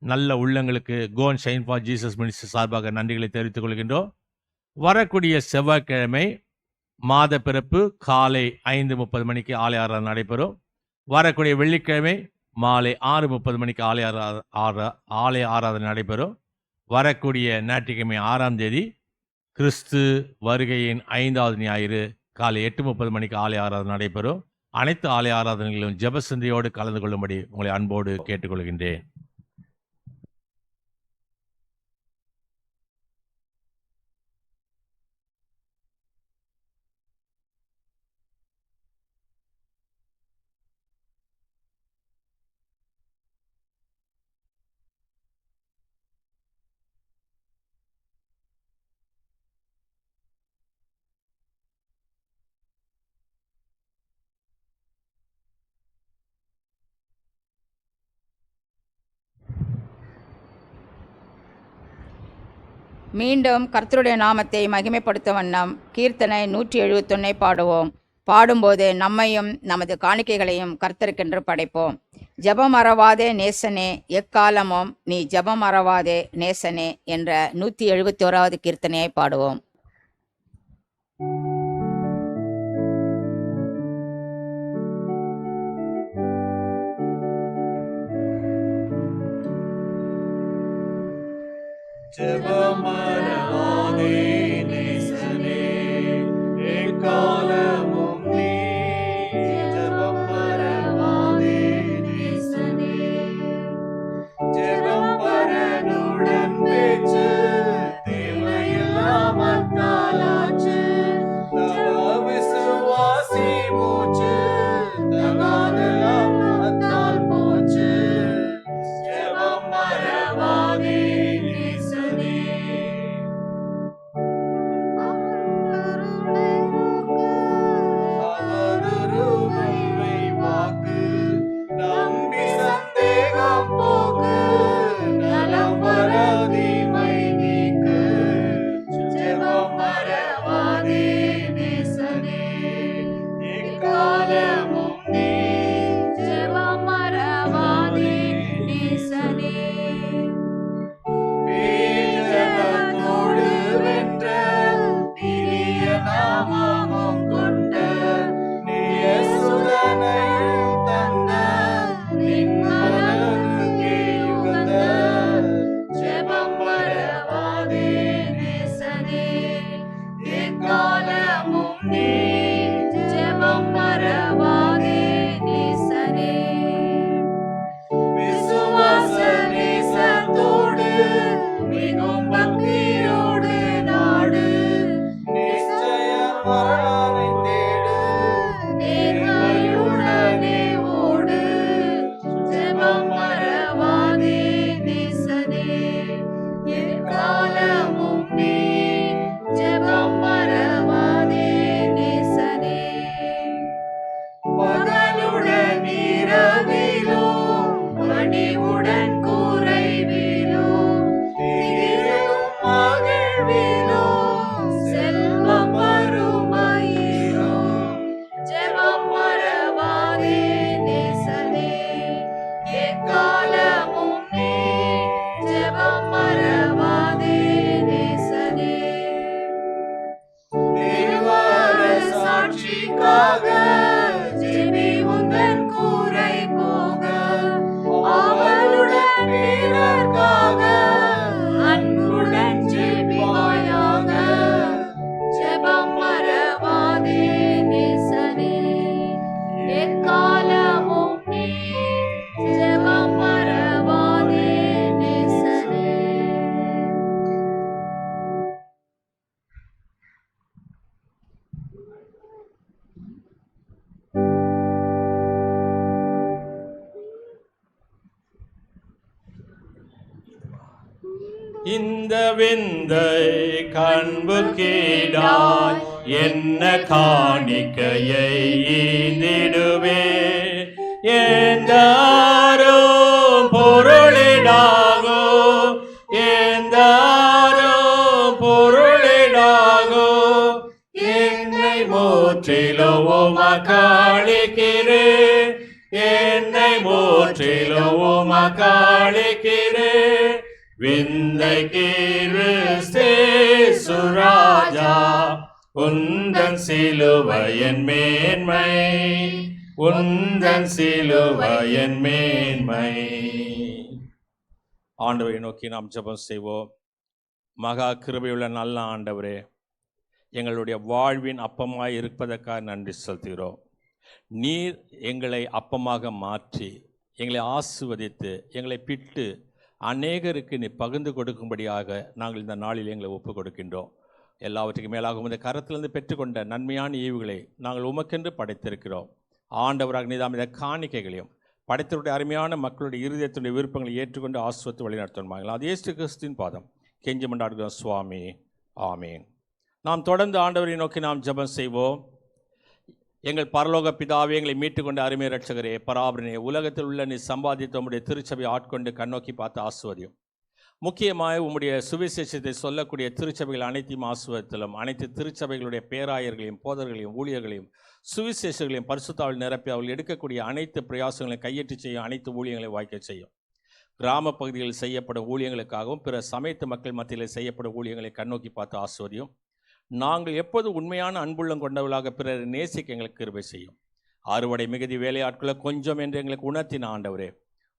நல்ல உள்ளங்களுக்கு Go and Shine for Jesus Ministry சார்பாக நன்றிகளை தெரிவித்துக் கொள்கின்றோம். வரக்கூடிய செவ்வாய்க்கிழமை மாத பிறப்பு காலை 5:30 மணிக்கு ஆலய ஆராதனை நடைபெறும். வரக்கூடிய வெள்ளிக்கிழமை மாலை 6:30 மணிக்கு ஆலய ஆராதனை நடைபெறும். வரக்கூடிய ஞாயிற்றுக்கிழமை 6ஆம் தேதி கிறிஸ்து வருகையின் 5வது ஞாயிறு காலை 8:30 மணிக்கு ஆலய ஆராதனை நடைபெறும். அனைத்து ஆலய ஆராதனைகளிலும் ஜெப சிந்தையோடு கலந்து கொள்ளும்படி உங்களை அன்போடு கேட்டுக்கொள்கின்றேன். மீண்டும் கர்த்தருடைய நாமத்தை மகிமைப்படுத்தும் வண்ணம் கீர்த்தனை 171 பாடுவோம். பாடும்போது நம்மையும் நமது காணிக்கைகளையும் கர்த்தருக்கென்று படைப்போம். ஜெபம் மறவாதே நேசனே, எக்காலமும் நீ ஜெபம் மறவாதே நேசனே என்ற 171வது கீர்த்தனையை பாடுவோம். ஜெபம் மறவாதே நேசனே, எக்காலமும் நீ ஜெபம் மறவாதே நேசனே. ஜெபம் பரனுடன் பேச்சு, தேவையில்லாமத்தாலாச்சு, தவ விசுவாசி மூச்சு, தகாதெல்லாம் மத்தால் போச்சு. ஜெபம் மறவாதே நேசனே. இந்த விந்தை கண்புக்கீடாய் என்ன காணிக்கையை ஈந்திடுவே எந்தாரும் பொருளிடாகோ எந்தாரும் பொருளிடாகோ என்னை முற்றிலும் உமக்களிக்கிறே என்னை முற்றிலும் உமக்களிக்கிறே விந்தை கிறிஸ்தே சுராஜா உந்தன் சிலுவையின் மேன்மை உந்தன் சிலுவையின் மேன்மை. ஆண்டவரை நோக்கி நாம் ஜெபம் செய்வோம். மகா கிருபையுள்ள நல்ல ஆண்டவரே, எங்களுடைய வாழ்வின் அப்பமாய் இருப்பதற்காக நன்றி செலுத்துகிறோம். நீர் எங்களை அப்பமாக மாற்றி எங்களை ஆசீர்வதித்து எங்களை பிட்டு அநேகருக்கு நீ பகிர்ந்து கொடுக்கும்படியாக நாங்கள் இந்த நாளில் எங்களை ஒப்புக் கொடுக்கின்றோம். எல்லாவற்றுக்கும் மேலாக இந்த கரத்திலிருந்து பெற்றுக்கொண்ட நன்மையான ஈவுகளை நாங்கள் உமக்கென்று படைத்திருக்கிறோம். ஆண்டவராக நீதாம் இந்த காணிக்கைகளையும் படைத்தவருடைய அருமையான மக்களுடைய இருதயத்துடைய விருப்பங்களை ஏற்றுக்கொண்டு ஆசீர்வதித்து வழிநடத்துவார்கள். அது இயேசு கிறிஸ்துவின் பாதம் கெஞ்சி மன்றாடுகிறோம் சுவாமி, ஆமீன். நாம் தொடர்ந்து ஆண்டவரை நோக்கி நாம் ஜெபம் செய்வோம். எங்கள் பரலோக பிதாவே, எங்களை மீட்டுக்கொண்ட அருமை ரட்சகரே, பராபரனே, உலகத்தில் உள்ள நீ சம்பாதித்த உம்முடைய திருச்சபை ஆட்கொண்டு கண்ணோக்கி பார்த்து ஆசுவதியும். முக்கியமாக உம்முடைய சுவிசேஷத்தை சொல்லக்கூடிய திருச்சபைகள் அனைத்தையும் ஆசுவதித்தலும் அனைத்து திருச்சபைகளுடைய பேராயர்களையும் போதர்களையும் ஊழியர்களையும் சுவிசேஷங்களையும் பரிசுத்தாவில் நிரப்பி அவர்கள் எடுக்கக்கூடிய அனைத்து பிரயாசங்களையும் கையெட்டி செய்யும் அனைத்து ஊழியங்களையும் வாய்க்க செய்யும். கிராம பகுதிகளில் செய்யப்படும் ஊழியங்களுக்காகவும் பிற சமயத்து மக்கள் மத்தியில் செய்யப்படும் ஊழியங்களை கண்ணோக்கி பார்த்து ஆசுவதியும். நாங்கள் எப்போது உண்மையான அன்புள்ளம் கொண்டவர்களாக பிறரை நேசிக்க எங்களுக்கு கிருபை செய்யும். அறுவடை மிகுதி வேலையாட்களை கொஞ்சம் என்று எங்களுக்கு உணர்த்தின ஆண்டவரே,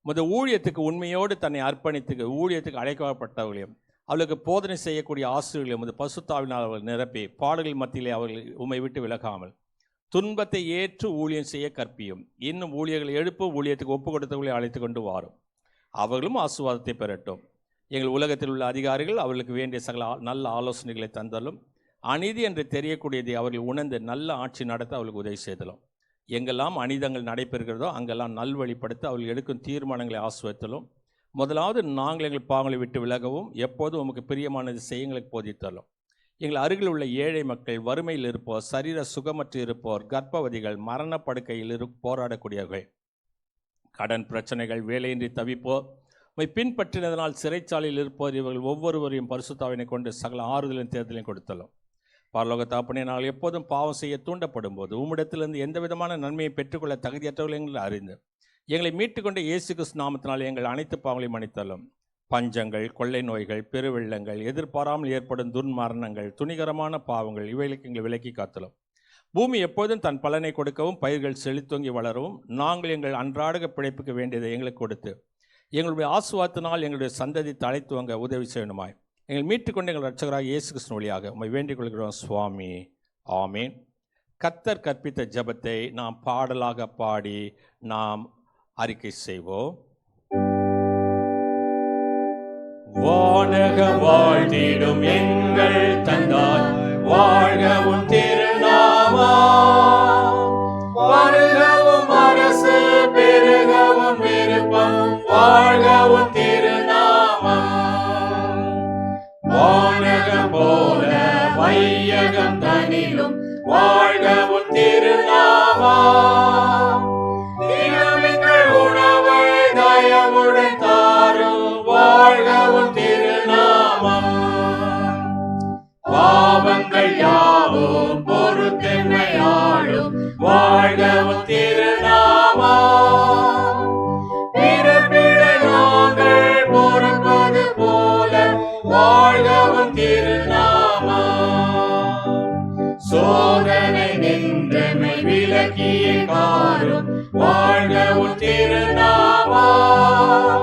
முத ஊழியத்துக்கு உண்மையோடு தன்னை அர்ப்பணித்து ஊழியத்துக்கு அழைக்கப்பட்டவர்களையும் அவர்களுக்கு போதனை செய்யக்கூடிய ஆசிரியர்களையும் முத பசுத்தாவினால் அவர்கள் நிரப்பி பாடல்கள் மத்தியிலே அவர்கள் உம்மை விட்டு விலகாமல் துன்பத்தை ஏற்று ஊழியம் செய்ய கற்பியும். இன்னும் ஊழியர்களை எழுப்பு ஊழியத்துக்கு ஒப்பு கொடுத்தவர்களை அழைத்து கொண்டு வாரும். அவர்களும் ஆசீர்வாதத்தை பெறட்டும். எங்கள் உலகத்தில் உள்ள அதிகாரிகள் அவர்களுக்கு வேண்டிய சகல நல்ல ஆலோசனைகளை தந்தாலும் அநீதி என்று தெரியக்கூடியதை அவர்கள் உணர்ந்து நல்ல ஆட்சி நடத்த அவர்களுக்கு உதவி செய்தலும். எங்கெல்லாம் அநீதங்கள் நடைபெறுகிறதோ அங்கெல்லாம் நல்வழிப்படுத்த அவர்கள் எடுக்கும் தீர்மானங்களை ஆசுவத்தலும். முதலாவது நாங்கள் எங்கள் பாவங்களை விட்டு விலகவும் எப்போதும் உமக்கு பிரியமானது செய்ய எங்களுக்கு போதித்தலும். எங்கள் அருகில் உள்ள ஏழை மக்கள், வறுமையில் இருப்போர், சரீர சுகமற்று இருப்போர், கர்ப்பவதிகள், மரணப்படுக்கையில் போராடக்கூடியவர்கள், கடன் பிரச்சனைகள், வேலையின்றி தவிப்போர், உம்மை பின்பற்றினதனால் சிறைச்சாலையில் இருப்போர், இவர்கள் ஒவ்வொருவரையும் பரிசுத்தாவினை கொண்டு சகல ஆறுதலின் தேர்தலையும் கொடுத்தலும். பரலோக தகப்பனே, நாங்கள் எப்போதும் பாவம் செய்ய தூண்டப்படும் போது உம்மிடத்திலிருந்து எந்த விதமான நன்மையை பெற்றுக்கொள்ள தகுதியற்றவர்கள் எங்களை அறிந்து எங்களை மீட்டுக்கொண்ட இயேசு கிறிஸ்து நாமத்தினால் எங்கள் அனைத்து பாவங்களையும் மன்னித்தலும். பஞ்சங்கள், கொள்ளை நோய்கள், பெருவெள்ளங்கள், எதிர்பாராமல் ஏற்படும் துன்மரணங்கள், துணிகரமான பாவங்கள் இவைகளுக்கு எங்களை விலக்கி காத்தலும். பூமி எப்போதும் தன் பலனை கொடுக்கவும் பயிர்கள் செழித்தோங்கி வளரவும் நாங்கள் எங்கள் அன்றாட பிழைப்புக்கு வேண்டியதை எங்களுக்கு கொடுத்து எங்களுடைய ஆசுவாத்தினால் எங்களுடைய சந்ததி தழைத்துவங்க உதவி செய்யணுமாய் எங்கள் மீட்டுக்கொண்டு எங்கள் ரட்சகராக இயேசு கிறிஸ்து வழியாக உம்மை வேண்டிக் கொள்கிறோம் சுவாமி, ஆமீன். கர்த்தர் கற்பித்த ஜெபத்தை நாம் பாடலாக பாடி நாம் அறிக்கை செய்வோம். வானக வாழ்ந்திடும் எங்கள் தந்தாய், வாழ்கவும் திருநாமம், வருகவும் அரசு பெருகவும் விருப்பம், வாழ்கவும் திருநாமம். வானகம் போல வையகம் தனிலும் வாழ்கவும் திருநாமம். தினமெங்கள் உணவை தயவுடன் தாரும், வாழ்கவும் திருநாமம். பாவங்கள் யாவும் பொறுத்தென்மையாளும், வாழ்கவும் திருநாமம். பிறப்பிழை நாங்கள் பொறுப்பது போல வாழ்கவும் திருநாமம். சோதனை நின்றமை விலக்கிய காரும், வாழ்கவும் திருநாமம்.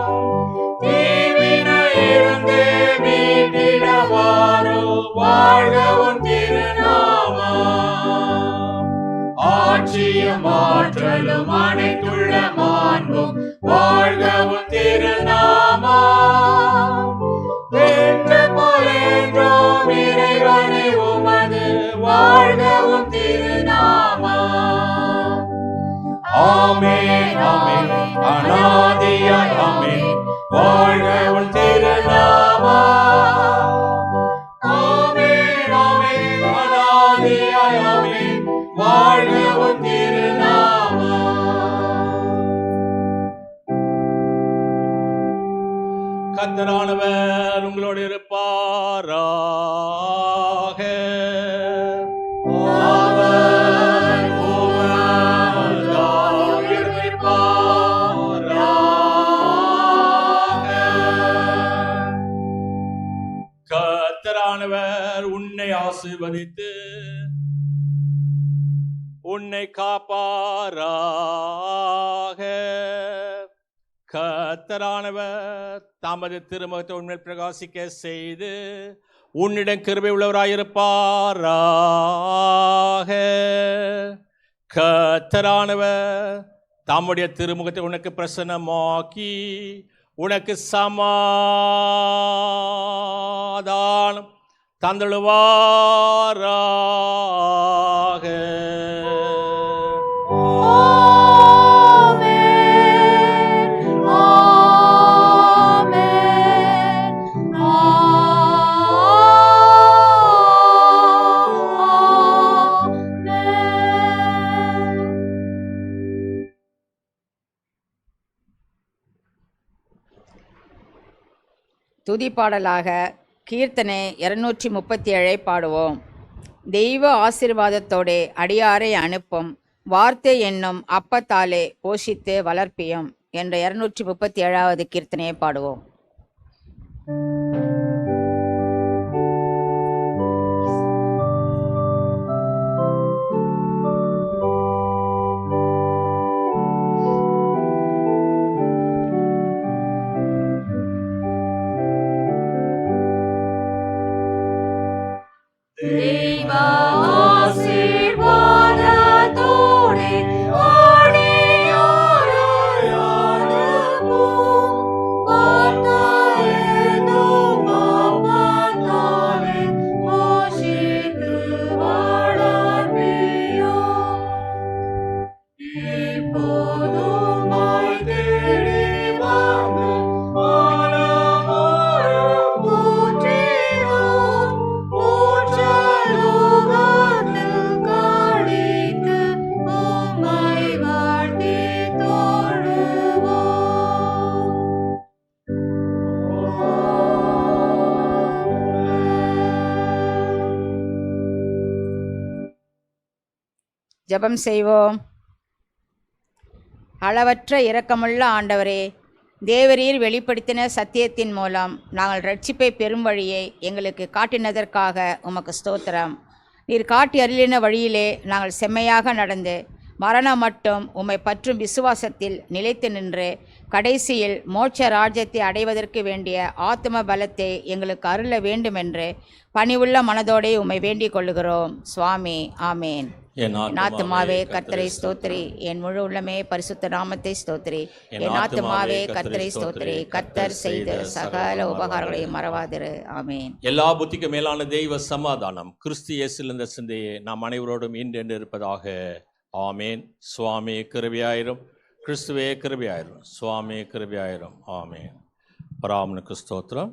தீவினையிலிருந்து மீட்டிடவாரும், வாழ்கவும் திருநாமம். ஆட்சியும் ஆற்றலும் அனைத்துள்ள மாண்பும், வாழ்கவும் திருநாமம். என்று போலென்றோம் இறைவனை உமது, வாழ்கவும் திருநாமம். ஆமென் ஆமென் அநாதியாய் ஆமென், வாழ்கவும் திருநாமம். கர்த்தரானவர் உங்களோடு இருப்பாராக. அவர் உம்மால் இருப்பாராக. கர்த்தரானவர் உன்னை ஆசீர்வதித்து உன்னை காப்பாராக. கர்த்தரானவர் தமது திருமுகத்தை உன்மேல் பிரகாசிக்க செய்து உன்னிடம் கிருபை உள்ளவராயிருப்பாராக. கர்த்தரானவர் தம்முடைய திருமுகத்தை உனக்கு பிரசன்னமாக்கி உனக்கு சமாதானம் தந்தழுவாராக. துதிப்பாடலாக கீர்த்தனை 237 பாடுவோம். தெய்வ ஆசீர்வாதத்தோடே அடியாரை அனுப்பும், வார்த்தை என்னும் அப்பத்தாலே போஷித்து வளர்ப்பியும் என்ற 237வது கீர்த்தனையை பாடுவோம். தெய்வ ஆசீர்வாதத்தோடே அடியாரை அனுப்பும், வார்த்தை என்னும் அப்பத்தாலே போஷித்து வளர்ப்பியும். இப்போதும் உம்மை தேடி வந்து மனமாரம் போற்றினோம். ஊற்றலுகத்தில் கழித்து உம்மை வாழ்த்தி தொழுவோம். ஜெபம் செய்வோம். அளவற்ற இரக்கமுள்ள ஆண்டவரே, தேவரீர் வெளிப்படுத்தின சத்தியத்தின் மூலம் நாங்கள் ரட்சிப்பை பெறும் வழியை எங்களுக்கு காட்டினதற்காக உமக்கு ஸ்தோத்திரம். நீர் காட்டி அருளின வழியிலே நாங்கள் செம்மையாக நடந்து மரணம் மட்டும் உம்மை பற்றும் விசுவாசத்தில் நிலைத்து நின்று கடைசியில் மோட்ச ராஜ்யத்தை அடைவதற்கு வேண்டிய ஆத்ம பலத்தை எங்களுக்கு அருள வேண்டுமென்று பணிவுள்ள மனதோடே உம்மை வேண்டிக் கொள்ளுகிறோம். சுவாமி, ஆமேன். என் என் ஆத்துமாவே கர்த்தரை ஸ்தோத்திரி, என் முழு உள்ளமே பரிசுத்த நாமத்தை ஸ்தோத்திரி. என் ஆத்துமாவே கர்த்தரை ஸ்தோத்திரி, கர்த்தர் செய்த சகல உபகாரங்களையும் மறவாதிரு. ஆமேன். எல்லா புத்திக்கு மேலான தெய்வ சமாதானம் கிறிஸ்து இயேசுவில் இந்த சிந்தையை நாம் அனைவரோடும் இன்றென்று இருப்பதாக. ஆமேன். சுவாமி கிருபையாயிரும். கிறிஸ்துவே கிருபையாயிரும். சுவாமி கிருபையாயிரும். ஆமேன். பராமனுக்கு ஸ்தோத்திரம்.